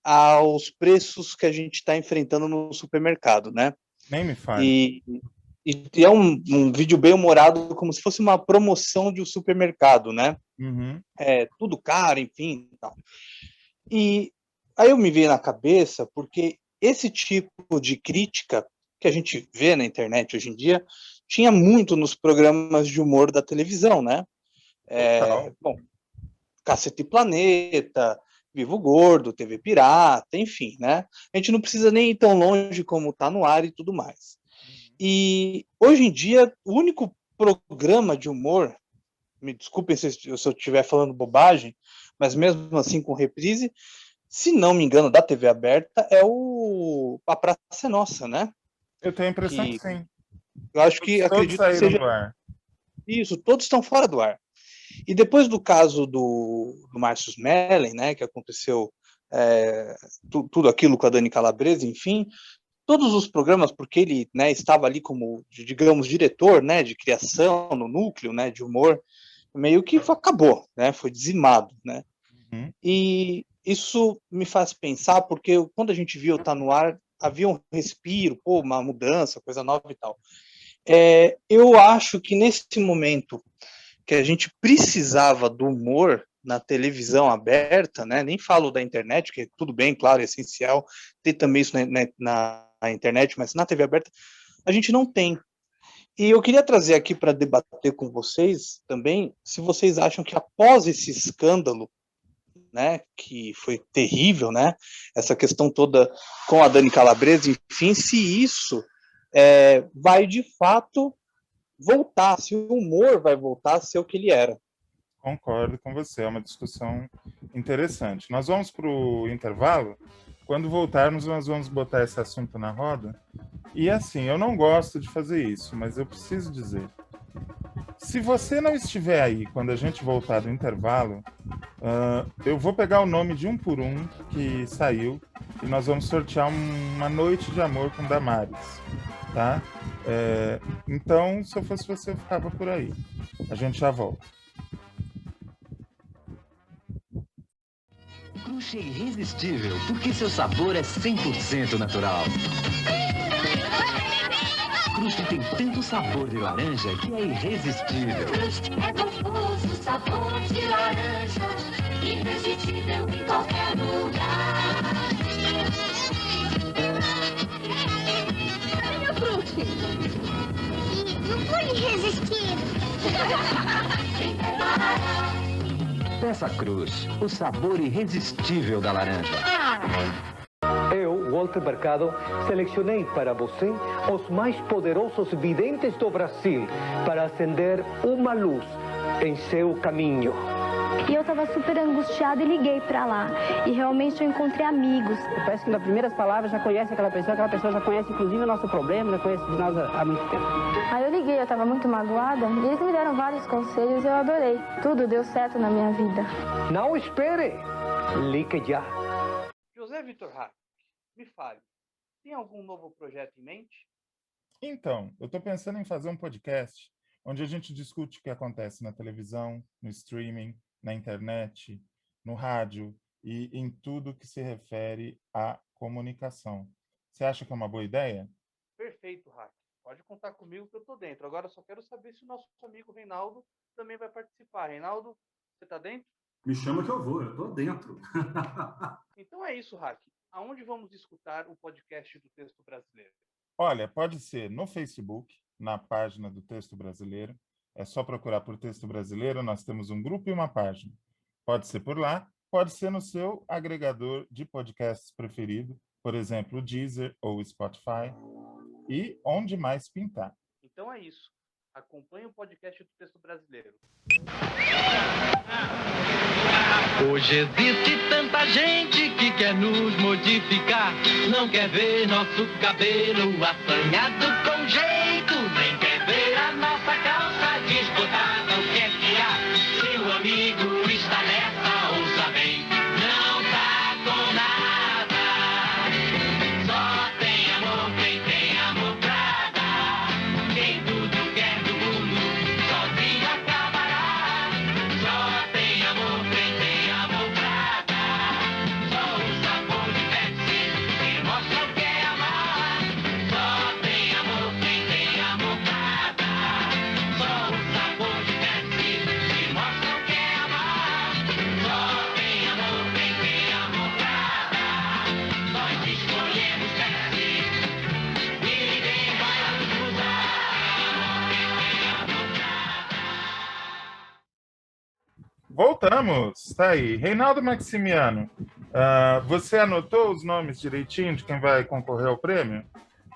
aos preços que a gente está enfrentando no supermercado, né? Nem me fale. E é um vídeo bem humorado, como se fosse uma promoção de um supermercado, né? Uhum. Tudo caro, enfim. Tal. E aí eu me vi na cabeça, porque esse tipo de crítica que a gente vê na internet hoje em dia, tinha muito nos programas de humor da televisão, né? Bom, Cacete e Planeta, Vivo Gordo, TV Pirata, enfim, né? A gente não precisa nem ir tão longe como tá no ar e tudo mais. E hoje em dia, o único programa de humor, me desculpem se eu estiver falando bobagem, mas mesmo assim com reprise, se não me engano, da TV aberta, é A Praça é Nossa, né? Eu tenho a impressão que sim. Eu acho que acredito que seja... do ar. Isso, todos estão fora do ar. E depois do caso do Márcio Smelling, né, que aconteceu tudo aquilo com a Dani Calabresa, enfim, todos os programas, porque ele, né, estava ali como, digamos, diretor, né, de criação no núcleo, né, de humor, meio que acabou, né, foi dizimado, né. Uhum. E isso me faz pensar, porque quando a gente viu Tá no Ar, havia um respiro, uma mudança, coisa nova e tal. Eu acho que nesse momento que a gente precisava do humor na televisão aberta, né? Nem falo da internet, que tudo bem, claro, é essencial ter também isso na internet, mas na TV aberta a gente não tem. E eu queria trazer aqui para debater com vocês também, se vocês acham que após esse escândalo, né, que foi terrível, né, essa questão toda com a Dani Calabresa, enfim, se isso vai de fato voltar, se o humor vai voltar a ser o que ele era. Concordo com você, é uma discussão interessante. Nós vamos para o intervalo. Quando voltarmos, nós vamos botar esse assunto na roda. E assim, eu não gosto de fazer isso, mas eu preciso dizer. Se você não estiver aí quando a gente voltar do intervalo, eu vou pegar o nome de um por um que saiu e nós vamos sortear uma noite de amor com Damares, tá? Então, se eu fosse você, eu ficava por aí. A gente já volta. Crush é irresistível, porque seu sabor é 100% natural. Crush tem tanto sabor de laranja que é irresistível. Crush é gostoso, sabor de laranja, irresistível. irresistível em qualquer lugar. Minha fruta. Não foi irresistível. Peça Cruz, o sabor irresistível da laranja. Eu, Walter Mercado, selecionei para você os mais poderosos videntes do Brasil para acender uma luz em seu caminho. E eu estava super angustiada e liguei para lá. E realmente eu encontrei amigos. Parece que nas primeiras palavras já conhece aquela pessoa já conhece inclusive o nosso problema, já conhece de nós há muito tempo. Aí eu liguei, eu estava muito magoada e eles me deram vários conselhos e eu adorei. Tudo deu certo na minha vida. Não espere! Ligue já! José Vitor Hack, me fale, tem algum novo projeto em mente? Então, eu estou pensando em fazer um podcast onde a gente discute o que acontece na televisão, no streaming, na internet, no rádio e em tudo que se refere à comunicação. Você acha que é uma boa ideia? Perfeito, Hack. Pode contar comigo que eu estou dentro. Agora eu só quero saber se o nosso amigo Reinaldo também vai participar. Reinaldo, você está dentro? Me chama que eu vou, eu estou dentro. Então é isso, Hack. Aonde vamos escutar o podcast do Texto Brasileiro? Olha, pode ser no Facebook, na página do Texto Brasileiro. É só procurar por Texto Brasileiro, nós temos um grupo e uma página. Pode ser por lá, pode ser no seu agregador de podcasts preferido, por exemplo, o Deezer ou o Spotify, e onde mais pintar. Então é isso. Acompanhe o podcast do Texto Brasileiro. Hoje existe tanta gente que quer nos modificar. Não quer ver nosso cabelo assanhado com jeito, nem quer ver a nossa calça desbotada. O que é que há? Se o amigo está nessa, ouça bem, não tá com nada. Só tem amor quem tem amor pra dar. Quem tudo quer do mundo, sozinho acabará. Só tem amor quem tem amor pra dar. Só o sabor de Pepsi que mostra o que é amar. Só tem amor quem tem amor pra dar. Só o sabor de Pepsi que mostra o que é amar. Só tem amor quem tem amor pra dar. Nós escolhemos Pepsi e ninguém vai nos mudar. Quem tem amor pra dar. Voltamos, tá aí. Reinaldo Maximiano, você anotou os nomes direitinho de quem vai concorrer ao prêmio?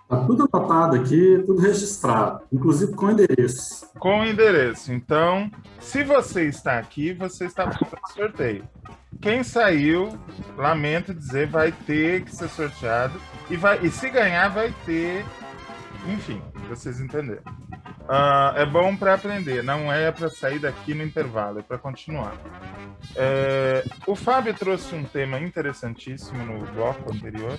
Está tudo anotado aqui, tudo registrado, inclusive com endereço. Com o endereço. Então, se você está aqui, você está fora do sorteio. Quem saiu, lamento dizer, vai ter que ser sorteado. E se ganhar, vai ter... Enfim, vocês entenderam. É bom para aprender, não é para sair daqui no intervalo, é para continuar. O Fábio trouxe um tema interessantíssimo no bloco anterior,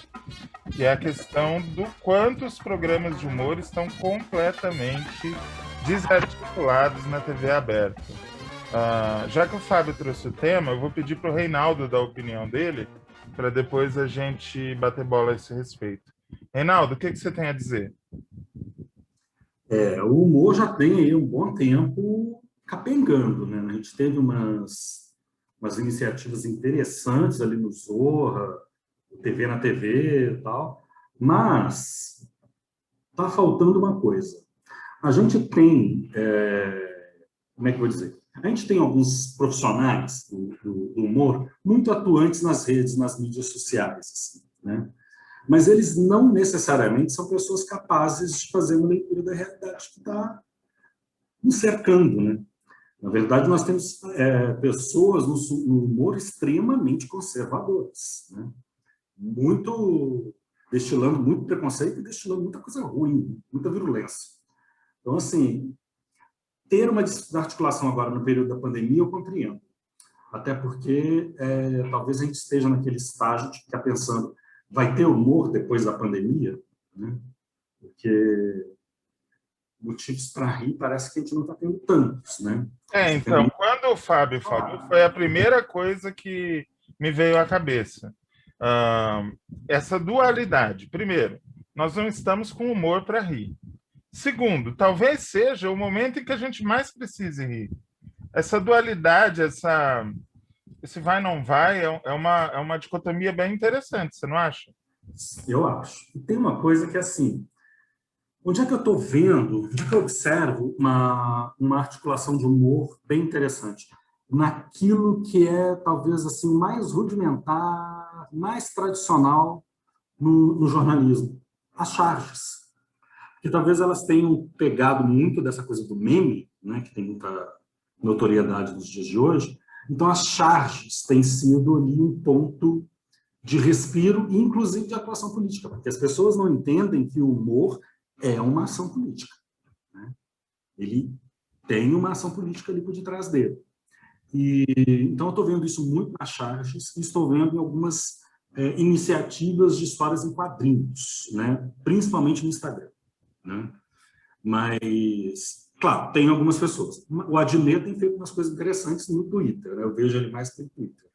que é a questão do quanto os programas de humor estão completamente desarticulados na TV aberta. Já que o Fábio trouxe o tema, eu vou pedir para o Reinaldo dar a opinião dele, para depois a gente bater bola a esse respeito. Reinaldo, o que você tem a dizer? O humor já tem aí um bom tempo capengando, né? A gente teve umas iniciativas interessantes ali no Zorra, TV na TV e tal, mas está faltando uma coisa. A gente tem, como é que eu vou dizer? A gente tem alguns profissionais do humor muito atuantes nas redes, nas mídias sociais, assim, né? Mas eles não necessariamente são pessoas capazes de fazer uma leitura da realidade que está nos cercando, né? Na verdade, nós temos pessoas no humor extremamente conservadoras, né? Destilando muito preconceito e destilando muita coisa ruim, muita virulência. Então, assim, ter uma desarticulação agora no período da pandemia, eu compreendo. Até porque talvez a gente esteja naquele estágio de ficar pensando, vai ter humor depois da pandemia? Né? Porque motivos para rir parece que a gente não está tendo tantos, né? Então, quando o Fábio falou, foi a primeira coisa que me veio à cabeça. Essa dualidade. Primeiro, nós não estamos com humor para rir. Segundo, talvez seja o momento em que a gente mais precise rir. Essa dualidade, esse vai não vai é uma dicotomia bem interessante, você não acha? Eu acho. E tem uma coisa que é assim, onde é que eu estou vendo, onde é que eu observo uma articulação de humor bem interessante? Naquilo que é, talvez, assim, mais rudimentar, mais tradicional no jornalismo. As charges. Que talvez elas tenham pegado muito dessa coisa do meme, né, que tem muita notoriedade nos dias de hoje. Então, as charges têm sido ali um ponto de respiro, inclusive de atuação política, porque as pessoas não entendem que o humor é uma ação política, né? Ele tem uma ação política ali por detrás dele. Então, eu estou vendo isso muito nas charges e estou vendo em algumas iniciativas de histórias em quadrinhos, né? Principalmente no Instagram, né? Mas, claro, tem algumas pessoas. O Adnet tem feito umas coisas interessantes no Twitter, né? Eu vejo ele mais pelo Twitter.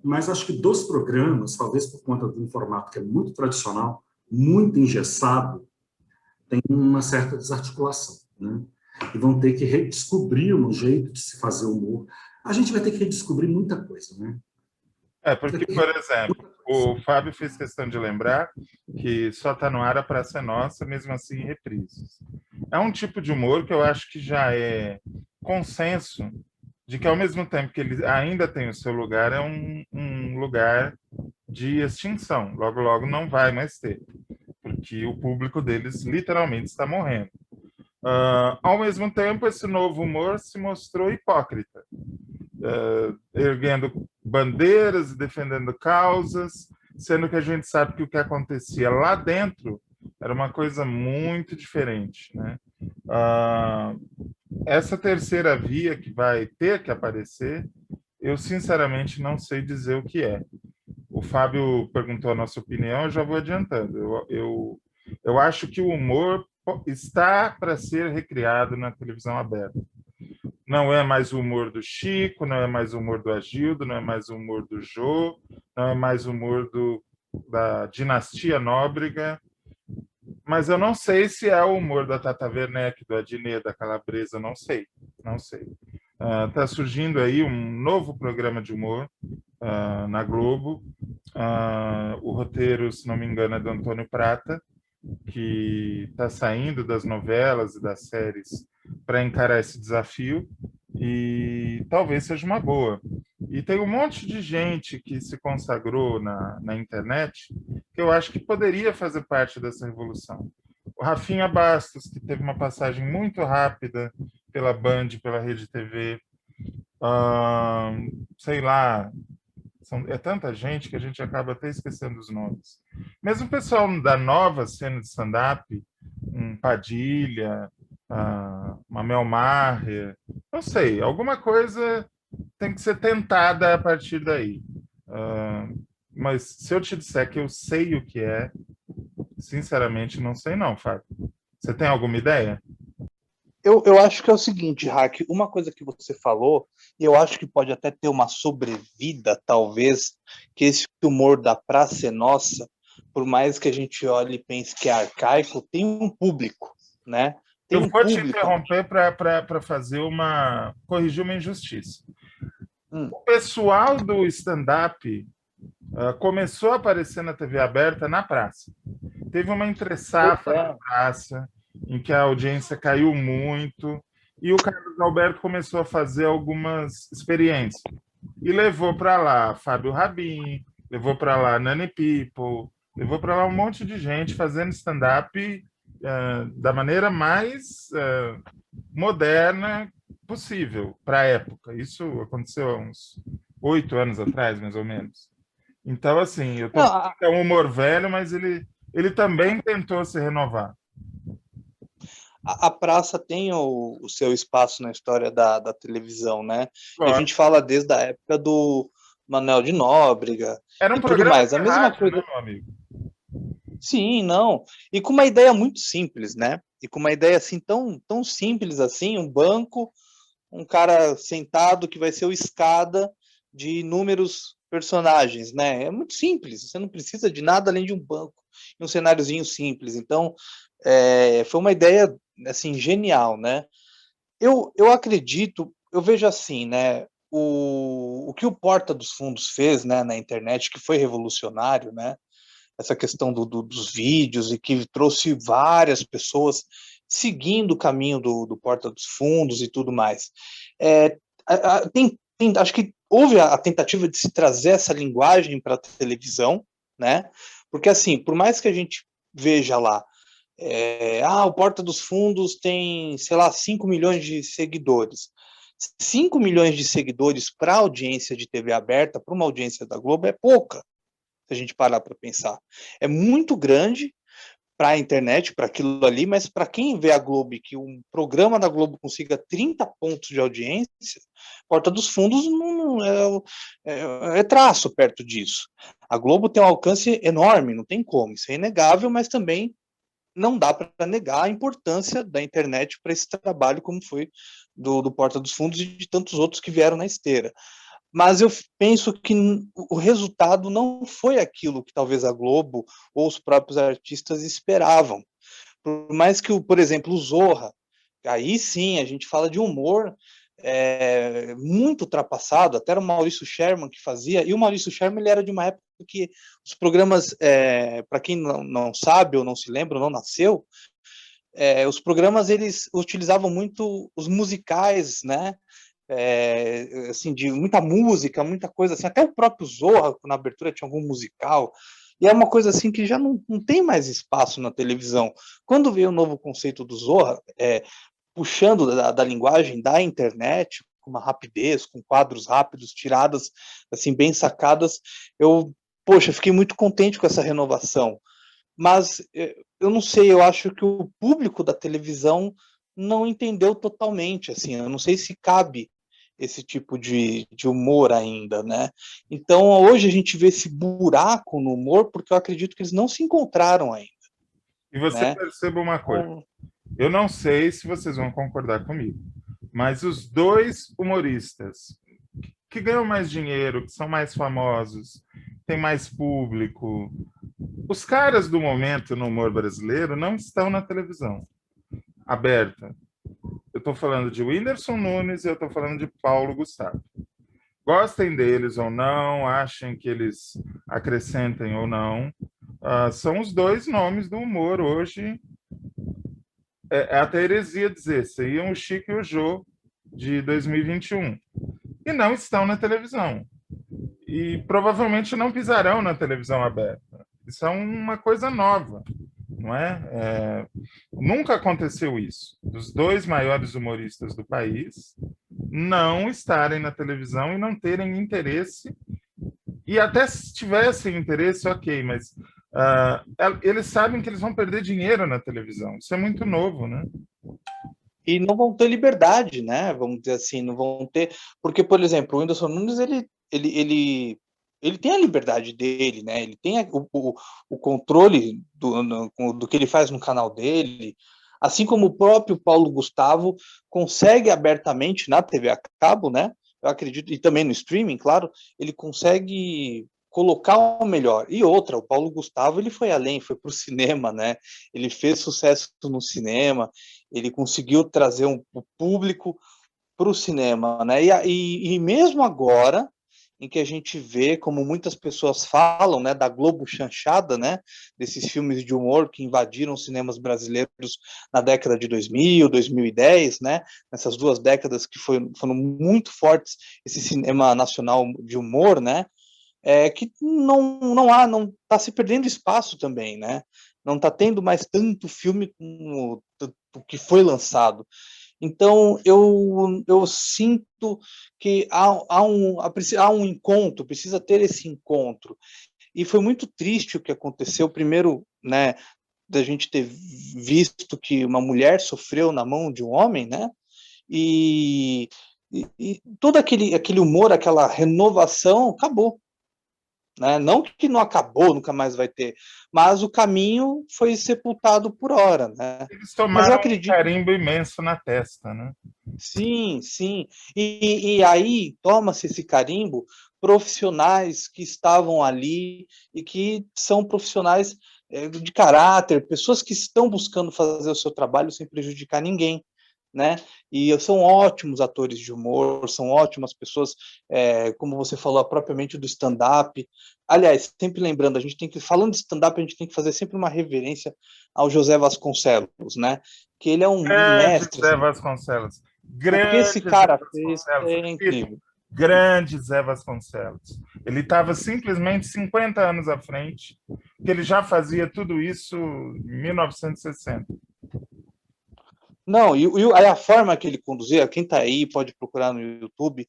Mas acho que dos programas, talvez por conta de um formato que é muito tradicional, muito engessado, tem uma certa desarticulação, né? E vão ter que redescobrir um jeito de se fazer humor. A gente vai ter que redescobrir muita coisa, né? Porque, por exemplo, o Fábio fez questão de lembrar que só está no ar a Praça é Nossa, mesmo assim em reprises. É um tipo de humor que eu acho que já é consenso de que, ao mesmo tempo que ele ainda tem o seu lugar, é um lugar de extinção. Logo, logo não vai mais ter, porque o público deles literalmente está morrendo. Ao mesmo tempo, esse novo humor se mostrou hipócrita, erguendo bandeiras e defendendo causas, sendo que a gente sabe que o que acontecia lá dentro era uma coisa muito diferente, né? Essa terceira via que vai ter que aparecer, eu sinceramente não sei dizer o que é. O Fábio perguntou a nossa opinião, eu já vou adiantando. Eu acho que o humor está para ser recriado na televisão aberta. Não é mais o humor do Chico, não é mais o humor do Agildo, não é mais o humor do Jô, não é mais o humor da dinastia Nóbrega, mas eu não sei se é o humor da Tata Werneck, do Adnet, da Calabresa, não sei. Está surgindo aí um novo programa de humor na Globo. O roteiro, se não me engano, é do Antônio Prata, que está saindo das novelas e das séries para encarar esse desafio, e talvez seja uma boa. E tem um monte de gente que se consagrou na internet que eu acho que poderia fazer parte dessa revolução. O Rafinha Bastos, que teve uma passagem muito rápida pela Band, pela Rede TV, sei lá, é tanta gente que a gente acaba até esquecendo os nomes. Mesmo o pessoal da nova cena de stand-up, um Padilha, uma Mel Maher, não sei, alguma coisa tem que ser tentada a partir daí. Mas se eu te disser que eu sei o que é, sinceramente não sei não, Fábio. Você tem alguma ideia? Eu acho que é o seguinte, Hack, uma coisa que você falou, e eu acho que pode até ter uma sobrevida, talvez, que esse humor da Praça é Nossa, por mais que a gente olhe e pense que é arcaico, tem um público, né? Eu vou te interromper para corrigir uma injustiça. O pessoal do stand-up começou a aparecer na TV aberta na praça. Teve uma entre-safra na praça, em que a audiência caiu muito, e o Carlos Alberto começou a fazer algumas experiências. E levou para lá Fábio Rabin, levou para lá Nani People, levou para lá um monte de gente fazendo stand-up da maneira mais moderna possível para a época. Isso aconteceu há uns 8 anos atrás, mais ou menos. Então, assim, eu tô falando que é um humor velho, mas ele também tentou se renovar. A praça tem o seu espaço na história da televisão, né? Claro. E a gente fala desde a época do Manuel de Nóbrega. Era um programa mais. A mesma coisa, né, meu amigo? Sim, não. E com uma ideia muito simples, né? E com uma ideia assim tão simples assim, um banco, um cara sentado que vai ser o escada de inúmeros personagens, né? É muito simples, você não precisa de nada além de um banco e um cenáriozinho simples. Então, foi uma ideia assim genial, né? Eu acredito, eu vejo assim, né? o que o Porta dos Fundos fez, né, na internet, que foi revolucionário, né, essa questão dos vídeos, e que trouxe várias pessoas seguindo o caminho do Porta dos Fundos e tudo mais. Acho que houve a tentativa de se trazer essa linguagem para a televisão, né? Porque, assim, por mais que a gente veja lá, o Porta dos Fundos tem, sei lá, 5 milhões de seguidores. 5 milhões de seguidores para a audiência de TV aberta, para uma audiência da Globo, é pouca, se a gente parar para pensar. É muito grande para a internet, para aquilo ali, mas para quem vê a Globo, que um programa da Globo consiga 30 pontos de audiência, Porta dos Fundos não é traço perto disso. A Globo tem um alcance enorme, não tem como, isso é inegável, mas também não dá para negar a importância da internet para esse trabalho, como foi do Porta dos Fundos e de tantos outros que vieram na esteira. Mas eu penso que o resultado não foi aquilo que talvez a Globo ou os próprios artistas esperavam. Por mais que, por exemplo, o Zorra, aí sim a gente fala de humor muito ultrapassado, até era o Maurício Sherman que fazia, e o Maurício Sherman ele era de uma época que os programas, para quem não sabe ou não se lembra, ou não nasceu, os programas eles utilizavam muito os musicais, né? Assim, de muita música, muita coisa assim, até o próprio Zorra, na abertura tinha algum musical, e é uma coisa assim que já não tem mais espaço na televisão. Quando veio o novo conceito do Zorra, puxando da linguagem da internet, com uma rapidez, com quadros rápidos, tiradas assim, bem sacadas, fiquei muito contente com essa renovação. Mas eu não sei, eu acho que o público da televisão não entendeu totalmente, assim, eu não sei se cabe esse tipo de humor ainda, né? Então, hoje a gente vê esse buraco no humor, porque eu acredito que eles não se encontraram ainda. E você perceba uma coisa, eu não sei se vocês vão concordar comigo, mas os dois humoristas que ganham mais dinheiro, que são mais famosos, têm mais público, os caras do momento no humor brasileiro não estão na televisão aberta. Eu estou falando de Whindersson Nunes e eu estou falando de Paulo Gustavo. Gostem deles ou não, achem que eles acrescentem ou não, são os dois nomes do humor hoje. É até heresia dizer, seriam o Chico e o Jô de 2021. E não estão na televisão. E provavelmente não pisarão na televisão aberta. Isso é uma coisa nova, não é? Nunca aconteceu isso. Dos dois maiores humoristas do país não estarem na televisão e não terem interesse. E até se tivessem interesse, ok, mas eles sabem que eles vão perder dinheiro na televisão. Isso é muito novo, né? E não vão ter liberdade, né? Vamos dizer assim, não vão ter... Porque, por exemplo, o Whindersson Nunes, ele tem a liberdade dele, né? Ele tem o controle do que ele faz no canal dele, assim como o próprio Paulo Gustavo consegue abertamente na TV a cabo, né? Eu acredito, e também no streaming, claro, ele consegue colocar o melhor. E outra, o Paulo Gustavo, ele foi além, foi para o cinema, né? Ele fez sucesso no cinema, ele conseguiu trazer o público para o cinema, né? E mesmo agora, em que a gente vê, como muitas pessoas falam, né, da Globo chanchada, né, desses filmes de humor que invadiram os cinemas brasileiros na década de 2000, 2010, né, nessas duas décadas que foram muito fortes, esse cinema nacional de humor, né, que não está se perdendo espaço também, né, não está tendo mais tanto filme como o que foi lançado. Então, eu sinto que há um encontro, precisa ter esse encontro. E foi muito triste o que aconteceu, primeiro, né, da gente ter visto que uma mulher sofreu na mão de um homem, né, e todo aquele humor, aquela renovação, acabou. Né? Não que não acabou, nunca mais vai ter, mas o caminho foi sepultado por hora, né? Eles tomaram um carimbo imenso na testa, né? Sim, sim. E aí toma-se esse carimbo profissionais que estavam ali e que são profissionais de caráter, pessoas que estão buscando fazer o seu trabalho sem prejudicar ninguém, né? E são ótimos atores de humor, são ótimas pessoas, como você falou propriamente do stand-up. Aliás, sempre lembrando, falando de stand-up, a gente tem que fazer sempre uma reverência ao José Vasconcelos, né? Que ele é um Grande mestre. Zé Assim, Vasconcelos. o que esse cara fez é incrível. Grande Zé Vasconcelos. Ele estava simplesmente 50 anos à frente, que ele já fazia tudo isso em 1960. Não, e a forma que ele conduzia, quem está aí pode procurar no YouTube,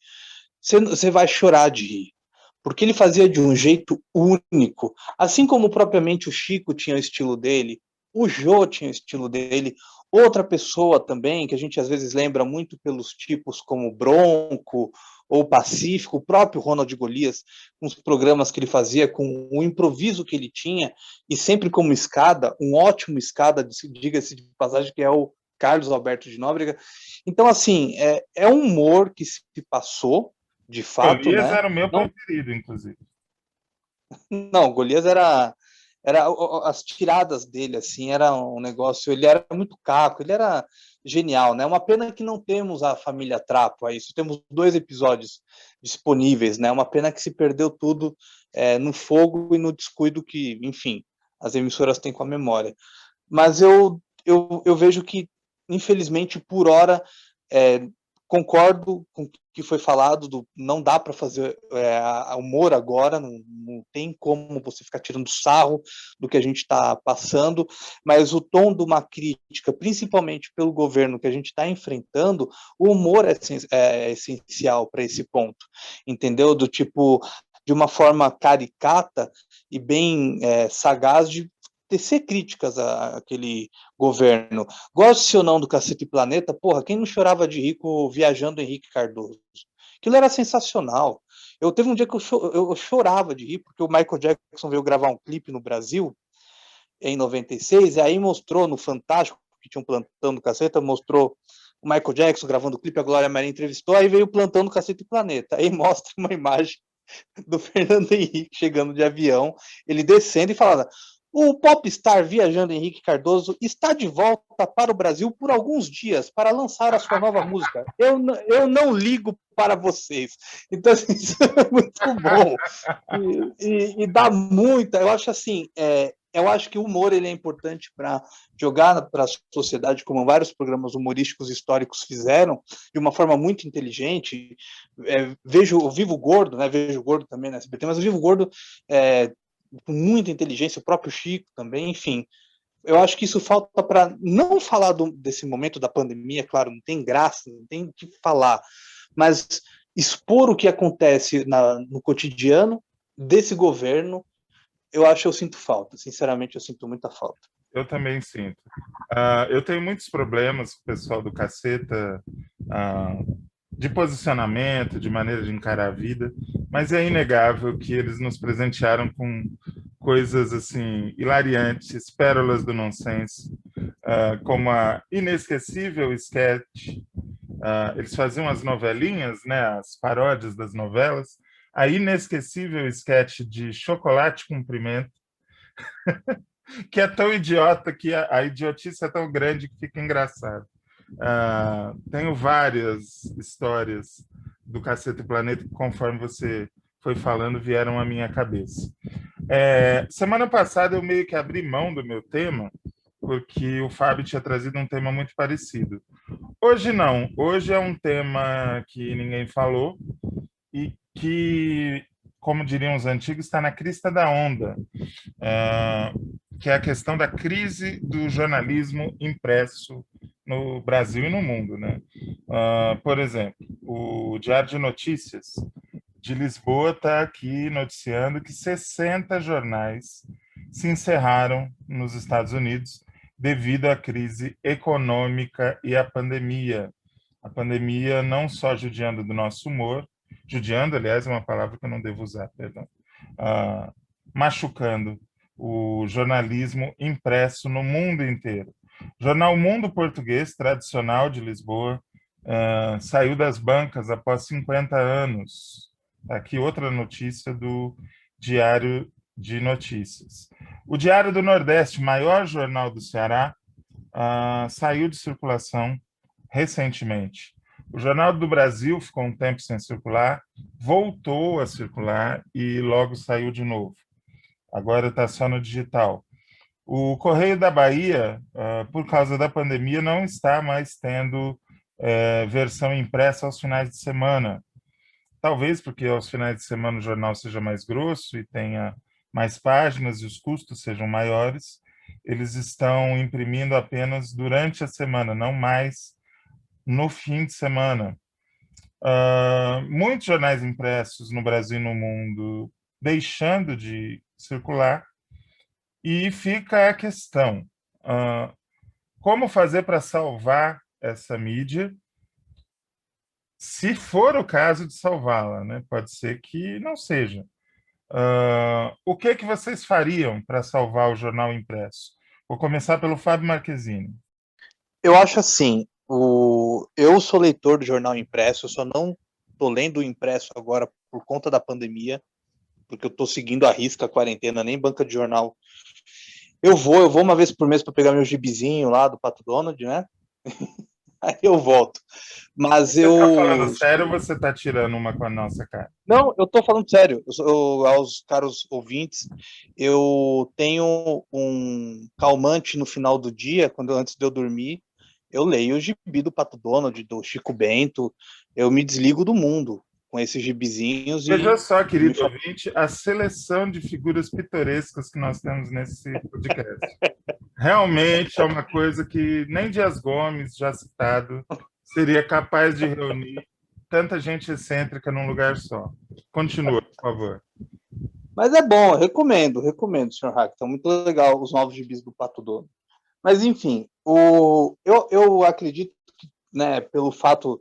você vai chorar de rir. Porque ele fazia de um jeito único. Assim como propriamente o Chico tinha o estilo dele, o Jô tinha o estilo dele, outra pessoa também, que a gente às vezes lembra muito pelos tipos como Bronco ou Pacífico, o próprio Ronald Golias, com os programas que ele fazia, com o improviso que ele tinha, e sempre como escada, um ótimo escada, diga-se de passagem, que é o Carlos Alberto de Nóbrega. Então, assim, é um humor que se passou, de fato, Golias né? era o meu preferido, inclusive. Não, Golias era as tiradas dele, assim, era um negócio, ele era muito caco, ele era genial, né? Uma pena que não temos a família Trapo aí, só temos 2 episódios disponíveis, né? Uma pena que se perdeu tudo no fogo e no descuido que, enfim, as emissoras têm com a memória. Mas eu vejo que, infelizmente, por hora, concordo com o que foi falado, não dá para fazer humor agora, não tem como você ficar tirando sarro do que a gente está passando, mas o tom de uma crítica, principalmente pelo governo que a gente está enfrentando, o humor é essencial para esse ponto, entendeu? Do tipo, de uma forma caricata e bem sagaz de tecer críticas àquele governo. Goste ou não do Cacete Planeta, porra, quem não chorava de rico viajando Henrique Cardoso? Aquilo era sensacional. Teve um dia que eu chorava de rir, porque o Michael Jackson veio gravar um clipe no Brasil, em 96, e aí mostrou no Fantástico, que tinha um plantão do Caceta, mostrou o Michael Jackson gravando o clipe, a Glória Maria entrevistou, aí veio o plantão do Cacete Planeta. Aí mostra uma imagem do Fernando Henrique chegando de avião, ele descendo e falando: o popstar viajando Henrique Cardoso está de volta para o Brasil por alguns dias para lançar a sua nova música. Eu não ligo para vocês. Então, assim, isso é muito bom. E dá muita... Eu acho assim... eu acho que o humor ele é importante para jogar para a sociedade, como vários programas humorísticos históricos fizeram, de uma forma muito inteligente. Vejo o Vivo Gordo, né? Vejo o Gordo também na SBT, mas o Vivo Gordo... com muita inteligência, o próprio Chico também, enfim. Eu acho que isso falta para não falar desse momento da pandemia, claro, não tem graça, não tem o que falar, mas expor o que acontece no cotidiano desse governo, eu sinto falta, sinceramente, eu sinto muita falta. Eu também sinto. Eu tenho muitos problemas com o pessoal do Caceta, de posicionamento, de maneira de encarar a vida, mas é inegável que eles nos presentearam com coisas assim hilariantes, pérolas do nonsense, como a inesquecível sketch. Eles faziam as novelinhas, né, as paródias das novelas, a inesquecível sketch de Chocolate com Pimenta, que é tão idiota que a idiotice é tão grande que fica engraçado. Tenho várias histórias do Cacete Planeta que, conforme você foi falando, vieram à minha cabeça. Semana passada eu meio que abri mão do meu tema, porque o Fábio tinha trazido um tema muito parecido. Hoje não, hoje é um tema que ninguém falou e que, como diriam os antigos, está na crista da onda, que é a questão da crise do jornalismo impresso no Brasil e no mundo, né? Por exemplo, o Diário de Notícias de Lisboa está aqui noticiando que 60 jornais se encerraram nos Estados Unidos devido à crise econômica e à pandemia. A pandemia não só judiando do nosso humor, judiando, aliás, é uma palavra que eu não devo usar, perdão, machucando o jornalismo impresso no mundo inteiro. O jornal Mundo Português, tradicional de Lisboa, saiu das bancas após 50 anos. Aqui outra notícia do Diário de Notícias. O Diário do Nordeste, maior jornal do Ceará, saiu de circulação, recentemente. O Jornal do Brasil ficou um tempo sem circular, voltou a circular e logo saiu de novo. Agora está só no digital. O Correio da Bahia, por causa da pandemia, não está mais tendo versão impressa aos finais de semana. Talvez porque aos finais de semana o jornal seja mais grosso e tenha mais páginas e os custos sejam maiores. Eles estão imprimindo apenas durante a semana, não mais no fim de semana. Muitos jornais impressos no Brasil e no mundo deixando de circular, e fica a questão, como fazer para salvar essa mídia, se for o caso de salvá-la, né? Pode ser que não seja. O que vocês fariam para salvar o jornal impresso? Vou começar pelo Fábio Marquezine. Eu acho assim, eu sou leitor do jornal impresso, eu só não estou lendo o impresso agora por conta da pandemia, porque eu estou seguindo à risca a quarentena, nem banca de jornal. Eu vou uma vez por mês para pegar meu gibizinho lá do Pato Donald, né? Aí eu volto. Mas você tá falando sério ou você tá tirando uma com a nossa cara? Não, eu tô falando sério. Aos caros ouvintes, eu tenho um calmante no final do dia, antes de eu dormir, eu leio o gibi do Pato Donald, do Chico Bento, eu me desligo do mundo com esses gibizinhos. Veja só, querido ouvinte, a seleção de figuras pitorescas que nós temos nesse podcast. Realmente é uma coisa que nem Dias Gomes, já citado, seria capaz de reunir tanta gente excêntrica num lugar só. Continua, por favor. Mas é bom, recomendo, Sr. Hack. Tá muito legal os novos gibis do Pato Donald. Mas, enfim, eu acredito que, né, pelo fato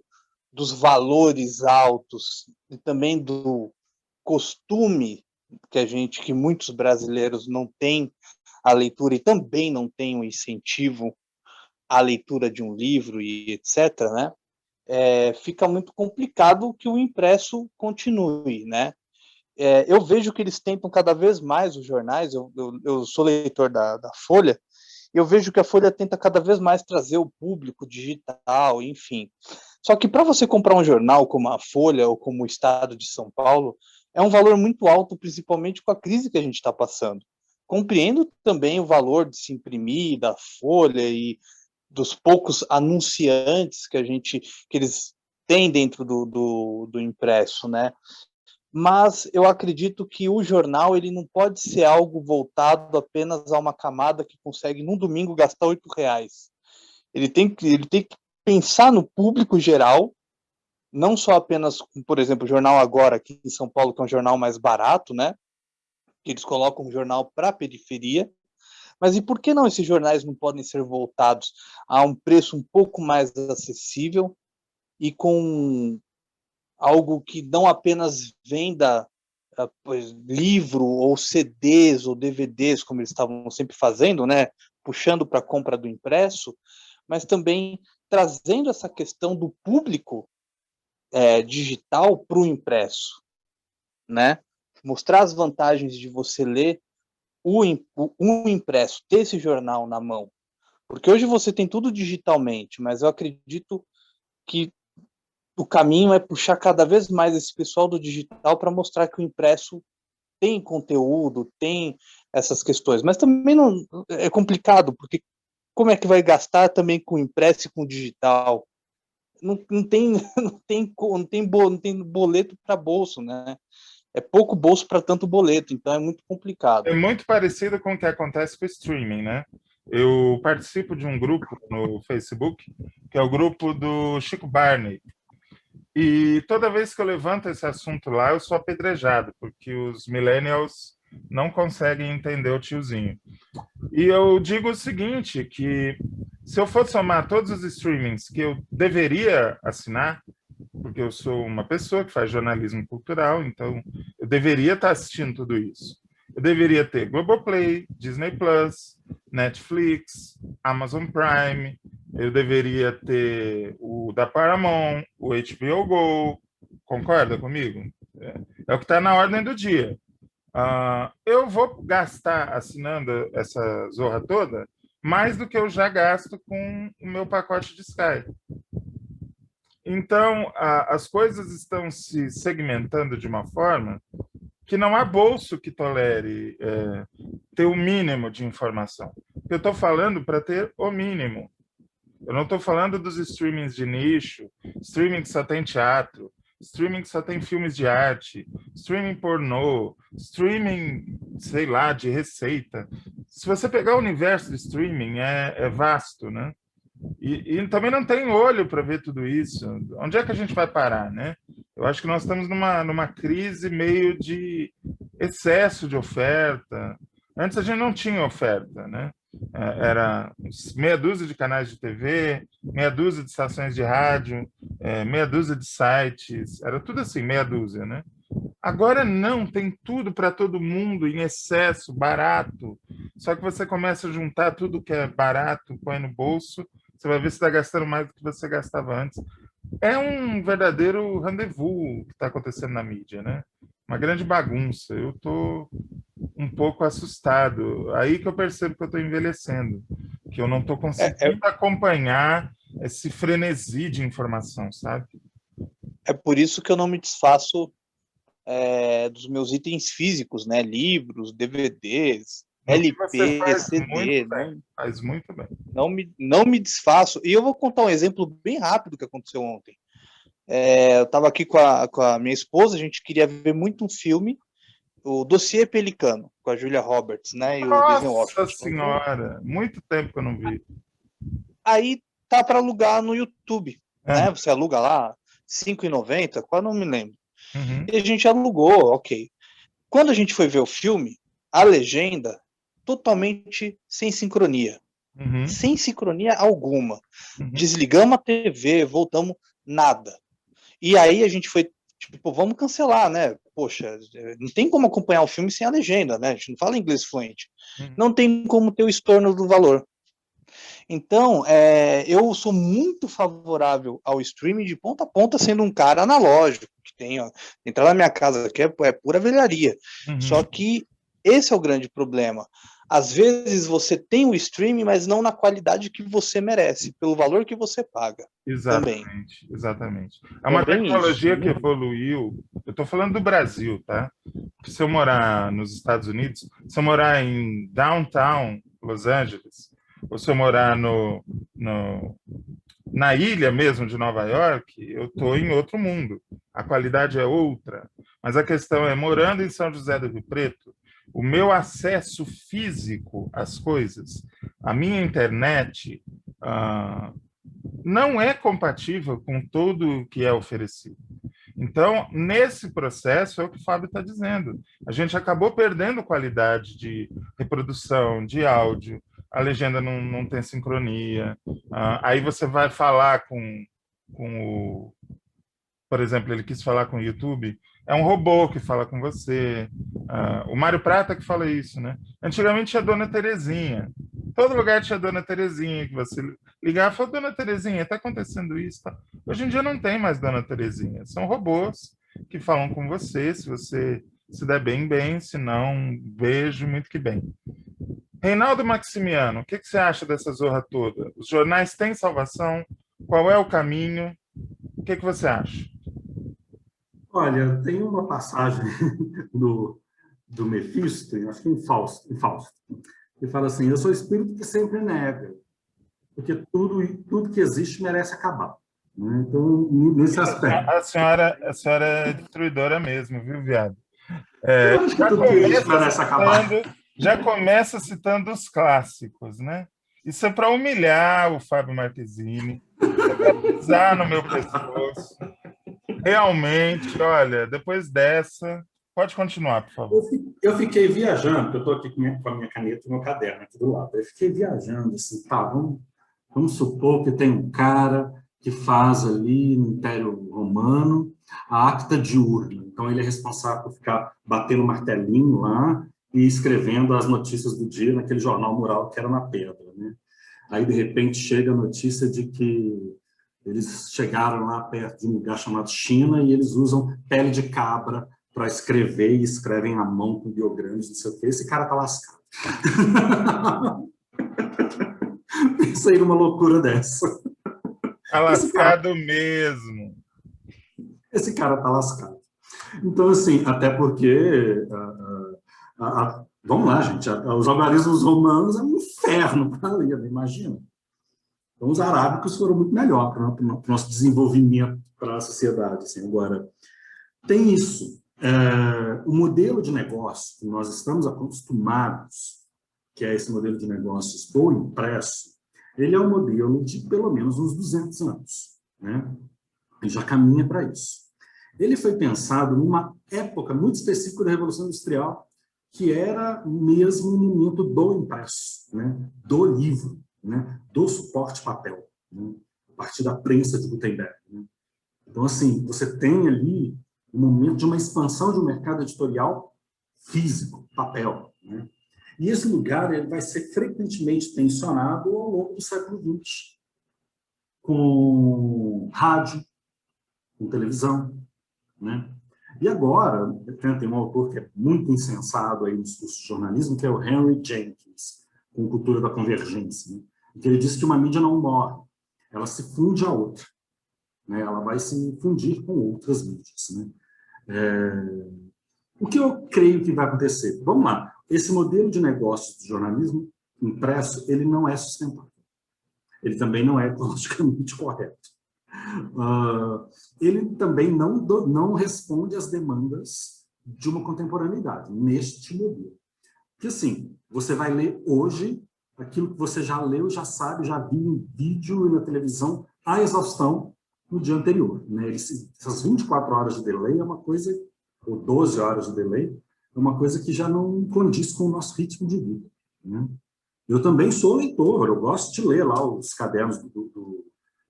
dos valores altos e também do costume que muitos brasileiros não têm a leitura e também não têm o incentivo à leitura de um livro e etc., né? Fica muito complicado que o impresso continue, né? Eu vejo que eles tentam cada vez mais os jornais, eu sou leitor da Folha, eu vejo que a Folha tenta cada vez mais trazer o público digital, enfim. Só que para você comprar um jornal como a Folha ou como o Estado de São Paulo, é um valor muito alto, principalmente com a crise que a gente está passando. Compreendo também o valor de se imprimir da Folha e dos poucos anunciantes que eles têm dentro do impresso, né? Mas eu acredito que o jornal ele não pode ser algo voltado apenas a uma camada que consegue, num domingo, gastar R$8. Ele tem que pensar no público geral, não só apenas, por exemplo, o Jornal Agora, aqui em São Paulo, que é um jornal mais barato, né? Eles colocam um jornal para a periferia, mas e por que não esses jornais não podem ser voltados a um preço um pouco mais acessível e com algo que não apenas venda livro ou CDs ou DVDs, como eles estavam sempre fazendo, né? Puxando para a compra do impresso, mas também trazendo essa questão do público digital para o impresso, né? Mostrar as vantagens de você ler um impresso, ter esse jornal na mão. Porque hoje você tem tudo digitalmente, mas eu acredito que o caminho é puxar cada vez mais esse pessoal do digital para mostrar que o impresso tem conteúdo, tem essas questões. Mas também não é complicado, porque como é que vai gastar também com impresso e com digital? Não tem boleto para bolso, né? É pouco bolso para tanto boleto, então é muito complicado. É muito parecido com o que acontece com o streaming, né? Eu participo de um grupo no Facebook, que é o grupo do Chico Barney. E toda vez que eu levanto esse assunto lá, eu sou apedrejado, porque os millennials não conseguem entender o tiozinho. E eu digo o seguinte, que se eu for somar todos os streamings que eu deveria assinar, porque eu sou uma pessoa que faz jornalismo cultural, então eu deveria estar assistindo tudo isso. Eu deveria ter Globoplay, Disney Plus, Netflix, Amazon Prime, eu deveria ter o da Paramount, o HBO Go, concorda comigo? É o que está na ordem do dia. Eu vou gastar assinando essa zorra toda mais do que eu já gasto com o meu pacote de Sky. Então, as coisas estão se segmentando de uma forma que não há bolso que tolere ter o mínimo de informação. Eu estou falando para ter o mínimo. Eu não estou falando dos streamings de nicho, streaming que só tem teatro, streaming que só tem filmes de arte, streaming pornô, streaming, sei lá, de receita. Se você pegar o universo de streaming, é vasto, né? E também não tem olho para ver tudo isso. Onde é que a gente vai parar, né? Eu acho que nós estamos numa crise meio de excesso de oferta. Antes a gente não tinha oferta, né? Era meia dúzia de canais de TV, meia dúzia de estações de rádio, meia dúzia de sites, era tudo assim, meia dúzia, né? Agora não, tem tudo para todo mundo, em excesso, barato. Só que você começa a juntar tudo que é barato, põe no bolso, você vai ver se está gastando mais do que você gastava antes. É um verdadeiro rendezvous que está acontecendo na mídia, né? Uma grande bagunça. Eu estou um pouco assustado. Aí que eu percebo que eu estou envelhecendo, que eu não estou conseguindo acompanhar esse frenesi de informação, sabe? É por isso que eu não me desfaço dos meus itens físicos, né? Livros, DVDs, LP, CD. Faz muito bem. Não me desfaço. E eu vou contar um exemplo bem rápido que aconteceu ontem. Eu estava aqui com a minha esposa, a gente queria ver muito um filme, o Dossiê Pelicano, com a Julia Roberts, né? E o Denzel Washington. Nossa Senhora! Muito tempo que eu não vi. Aí tá para alugar no YouTube, né? Você aluga lá, R$5,90, quase não me lembro. Uhum. E a gente alugou, ok. Quando a gente foi ver o filme, a legenda totalmente sem sincronia. Uhum. Sem sincronia alguma. Uhum. Desligamos a TV, voltamos, nada. E aí a gente foi, tipo, vamos cancelar, né? Poxa, não tem como acompanhar o filme sem a legenda, né? A gente não fala inglês fluente. Uhum. Não tem como ter o estorno do valor. Então, eu sou muito favorável ao streaming de ponta a ponta, sendo um cara analógico, que tem, entrar na minha casa aqui é pura velharia. Uhum. Só que esse é o grande problema. Às vezes você tem o streaming, mas não na qualidade que você merece, pelo valor que você paga. Exatamente, também. Exatamente. É uma tecnologia que evoluiu. Eu estou falando do Brasil, tá? Porque se eu morar nos Estados Unidos, se eu morar em downtown Los Angeles, ou se eu morar na ilha mesmo de Nova York, eu estou em outro mundo. A qualidade é outra. Mas a questão é, morando em São José do Rio Preto, o meu acesso físico às coisas, a minha internet, não é compatível com tudo o que é oferecido. Então, nesse processo, é o que o Fábio está dizendo. A gente acabou perdendo qualidade de reprodução, de áudio, a legenda não tem sincronia. Aí você vai falar com o... Por exemplo, ele quis falar com o YouTube, é um robô que fala com você. O Mário Prata que fala isso, né? Antigamente tinha a Dona Terezinha. Todo lugar tinha a Dona Terezinha, que você ligava e falava, Dona Terezinha, está acontecendo isso? Tá? Hoje em dia não tem mais Dona Terezinha. São robôs que falam com você, se você se der bem, bem, se não, beijo, muito que bem. Reinaldo Maximiano, o que você acha dessa zorra toda? Os jornais têm salvação? Qual é o caminho? O que você acha? Olha, tem uma passagem do Mefisto, acho que em Fausto, que fala assim, eu sou o espírito que sempre nega, porque tudo que existe merece acabar. Né? Então, nesse aspecto... A senhora é destruidora mesmo, viu, viado? Eu acho que tudo que existe merece acabar. Já começa citando os clássicos, né? Isso é para humilhar o Fábio Marquezine, é para pisar no meu pescoço. Realmente, olha, depois dessa... Pode continuar, por favor. Eu fiquei viajando, porque eu estou aqui com a minha caneta e meu caderno aqui do lado. Eu fiquei viajando, assim, tá, vamos supor que tem um cara que faz ali no Império Romano a acta diurna. Então, ele é responsável por ficar batendo martelinho lá e escrevendo as notícias do dia naquele jornal mural que era na pedra, né? Aí, de repente, chega a notícia de que eles chegaram lá perto de um lugar chamado China e eles usam pele de cabra para escrever e escrevem à mão com biogramas, não sei o quê. Esse cara tá lascado. Pensa aí numa loucura dessa. Tá lascado mesmo. Esse cara tá lascado. Então, assim, até porque... vamos lá, gente. Os algarismos romanos é um inferno para ler, imagina. Então, os arábicos foram muito melhor para o nosso desenvolvimento para a sociedade. Assim. Agora, tem isso. O modelo de negócio que nós estamos acostumados, que é esse modelo de negócios do impresso, ele é um modelo de pelo menos uns 200 anos. Né? Ele já caminha para isso. Ele foi pensado numa época muito específica da Revolução Industrial, que era mesmo o momento do impresso, né? Do livro, né? Do suporte papel, né? A partir da prensa de Gutenberg. Né? Então, assim, você tem ali um momento de uma expansão de um mercado editorial físico, papel. Né? E esse lugar ele vai ser frequentemente tensionado ao longo do século XX, com rádio, com televisão. Né? E agora, tem um autor que é muito insensado aí nos cursos de jornalismo, que é o Henry Jenkins, com Cultura da Convergência, né? Que ele diz que uma mídia não morre, ela se funde a outra. Né? Ela vai se fundir com outras mídias. Né? O que eu creio que vai acontecer? Vamos lá. Esse modelo de negócio do jornalismo impresso, ele não é sustentável. Ele também não é ecologicamente correto. Ele também não responde às demandas de uma contemporaneidade, neste modelo. Porque, assim, você vai ler hoje aquilo que você já leu, já sabe, já viu em vídeo e na televisão, à exaustão no dia anterior. Né? Essas 24 horas de delay é uma coisa, ou 12 horas de delay, é uma coisa que já não condiz com o nosso ritmo de vida. Né? Eu também sou leitor, eu gosto de ler lá os cadernos do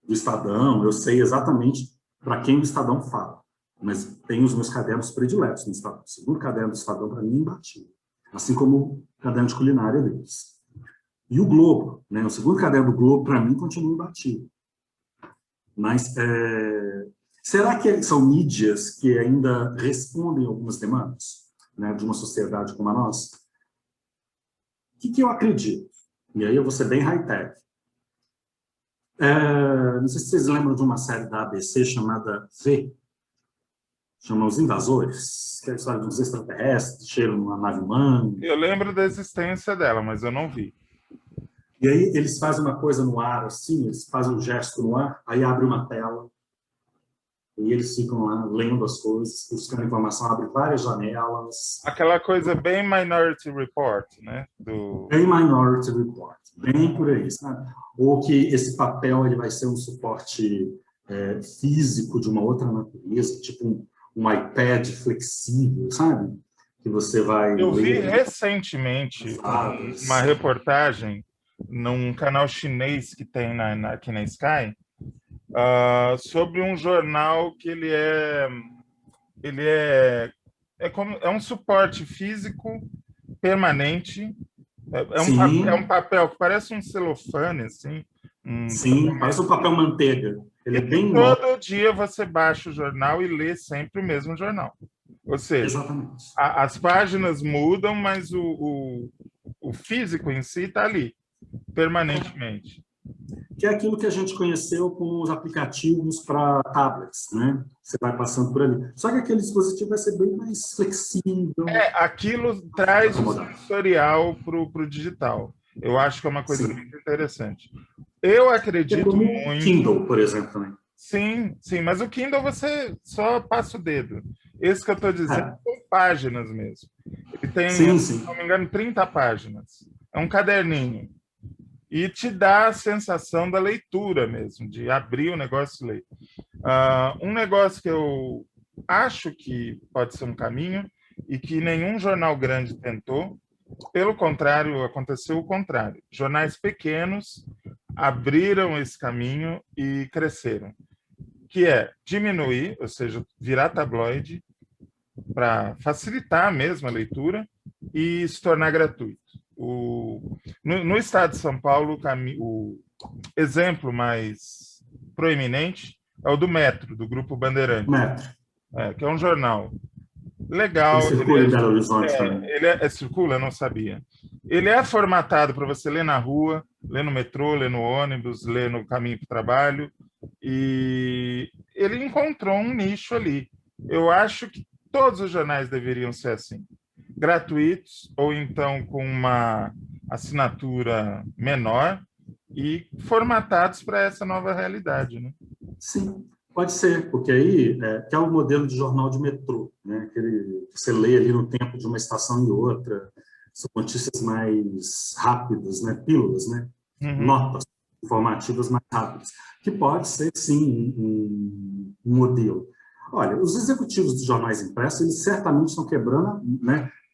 Estadão, eu sei exatamente para quem o Estadão fala, mas tenho os meus cadernos prediletos no Estadão. O segundo caderno do Estadão, para mim, é imbatível, assim como o caderno de culinária deles. E o Globo, né? O segundo caderno do Globo, para mim, continua imbatível. Mas será que são mídias que ainda respondem a algumas demandas, né, de uma sociedade como a nossa? O que eu acredito? E aí eu vou ser bem high-tech. Não sei se vocês lembram de uma série da ABC chamada V, chama Os Invasores, que é a história de uns extraterrestres que chegam numa nave humana. Eu lembro da existência dela, mas eu não vi. E aí eles fazem uma coisa no ar, assim, eles fazem um gesto no ar, aí abre uma tela, e eles ficam lá lendo as coisas, buscando informação, abre várias janelas. Aquela coisa bem Minority Report, né? Bem Minority Report, bem por aí, sabe? Ou que esse papel ele vai ser um suporte físico de uma outra natureza, tipo um iPad flexível, sabe? Que você vai... Eu vi recentemente uma reportagem num canal chinês que tem aqui na Sky, sobre um jornal que ele é um suporte físico permanente. É um papel que parece um celofane, assim. Sim, parece um papel manteiga. Ele é bem todo dia você baixa o jornal e lê sempre o mesmo jornal. Ou seja, as páginas mudam, mas o físico em si está ali, permanentemente. Que é aquilo que a gente conheceu com os aplicativos para tablets, né? Você vai passando por ali. Só que aquele dispositivo vai ser bem mais flexível. Aquilo traz o sensorial para o digital. Eu acho que é uma coisa muito interessante. Eu acredito muito... Kindle, por exemplo, também. Sim, mas o Kindle você só passa o dedo. Esse que eu estou dizendo são páginas mesmo. Ele tem, se não me engano, 30 páginas. É um caderninho. E te dá a sensação da leitura mesmo, de abrir o negócio e ler. Um negócio que eu acho que pode ser um caminho e que nenhum jornal grande tentou, pelo contrário, aconteceu o contrário. Jornais pequenos abriram esse caminho e cresceram, que é diminuir, ou seja, virar tabloide para facilitar mesmo a leitura e se tornar gratuito. No estado de São Paulo, o exemplo mais proeminente é o do Metro, do Grupo Bandeirante. Metro. Que é um jornal legal. Ele circula em Belo Horizonte também. Ele circula, eu não sabia. Ele é formatado para você ler na rua, ler no metrô, ler no ônibus, ler no caminho para o trabalho. E ele encontrou um nicho ali. Eu acho que todos os jornais deveriam ser assim, gratuitos ou então com uma assinatura menor e formatados para essa nova realidade, né? Sim, pode ser, porque aí que é o modelo de jornal de metrô, né? Que você lê ali no tempo de uma estação e outra, são notícias mais rápidas, né? Pílulas, né? Notas informativas mais rápidas, que pode ser, sim, um modelo. Olha, os executivos dos jornais impressos, eles certamente estão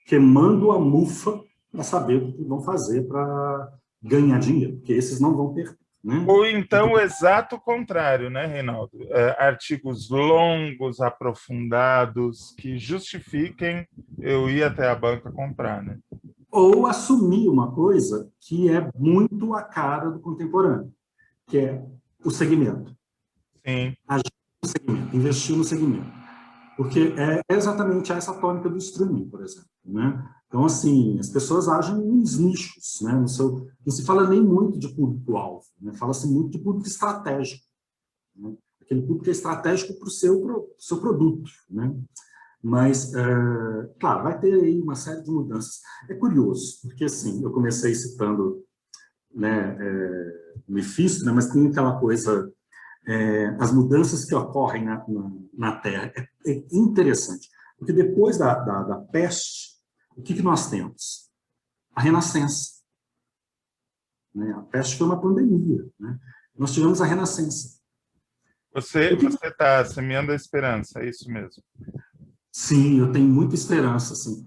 queimando a mufa para saber o que vão fazer para ganhar dinheiro, porque esses não vão perder. Né? Ou então o exato contrário, né, Reinaldo? Artigos longos, aprofundados, que justifiquem eu ir até a banca comprar, né? Ou assumir uma coisa que é muito a cara do contemporâneo, que é o segmento. Sim. Agir no segmento, investir no segmento. Porque é exatamente essa tônica do streaming, por exemplo. Né? Então, assim, as pessoas agem nos nichos. Né? Não se fala nem muito de público-alvo, né? Fala-se muito de público estratégico. Né? Aquele público que é estratégico para o seu produto. Né? Mas, claro, vai ter aí uma série de mudanças. É curioso, porque, assim, eu comecei citando, né, Mephisto, né, mas tem aquela coisa, as mudanças que ocorrem na Terra. É interessante, porque depois da peste, o que nós temos? A Renascença. Né? A peste foi uma pandemia. Né? Nós tivemos a Renascença. Você está semeando a esperança, é isso mesmo? Sim, eu tenho muita esperança, assim,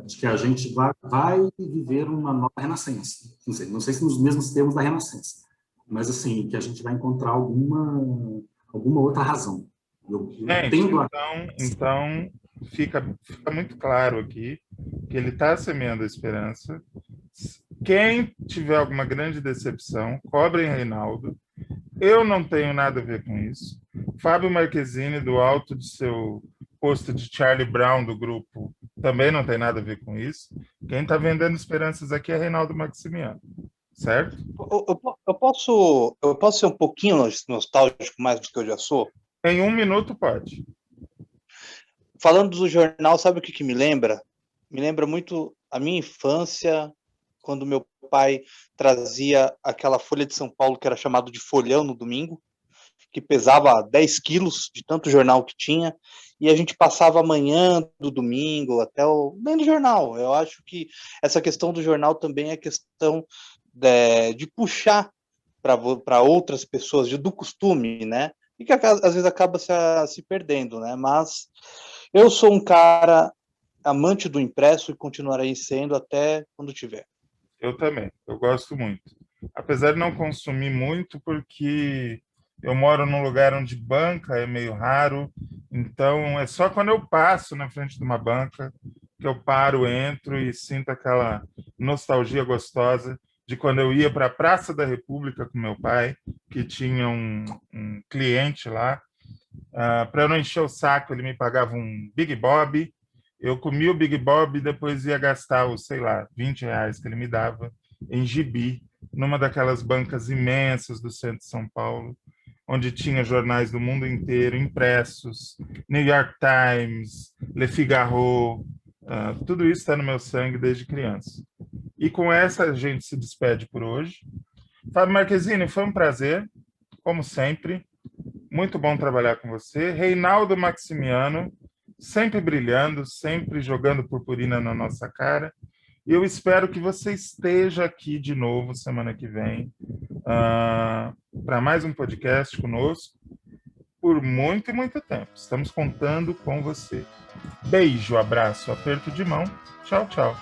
de que a gente vai viver uma nova renascença. Não sei se nos mesmos termos da renascença, mas assim, que a gente vai encontrar alguma outra razão. Então fica muito claro aqui que ele está semeando a esperança. Quem tiver alguma grande decepção, cobrem Reinaldo. Eu não tenho nada a ver com isso. Fábio Marquezine, do alto de seu posto de Charlie Brown do grupo, também não tem nada a ver com isso. Quem está vendendo esperanças aqui é Reinaldo Maximiano, certo? Eu posso ser um pouquinho nostálgico mais do que eu já sou? Em 1 minuto pode. Falando do jornal, sabe o que me lembra? Me lembra muito a minha infância, quando meu pai trazia aquela Folha de São Paulo que era chamado de folhão no domingo, que pesava 10 quilos de tanto jornal que tinha, e a gente passava a manhã do domingo até bem do jornal. Eu acho que essa questão do jornal também é questão de puxar para outras pessoas, do costume, né? E que às vezes acaba se perdendo, né? Mas eu sou um cara amante do impresso e continuarei sendo até quando tiver. Eu também, eu gosto muito. Apesar de não consumir muito, porque eu moro num lugar onde banca é meio raro, então é só quando eu passo na frente de uma banca que eu paro, entro e sinto aquela nostalgia gostosa de quando eu ia para a Praça da República com meu pai, que tinha um cliente lá. Para eu não encher o saco, ele me pagava um Big Bob, eu comia o Big Bob e depois ia gastar os, sei lá, R$20 que ele me dava em gibi, numa daquelas bancas imensas do centro de São Paulo, onde tinha jornais do mundo inteiro, impressos, New York Times, Le Figaro, tudo isso está no meu sangue desde criança. E com essa a gente se despede por hoje. Fábio Marquezine, foi um prazer, como sempre. Muito bom trabalhar com você. Reinaldo Maximiano, sempre brilhando, sempre jogando purpurina na nossa cara. E eu espero que você esteja aqui de novo semana que vem para mais um podcast conosco por muito e muito tempo. Estamos contando com você. Beijo, abraço, aperto de mão. Tchau, tchau.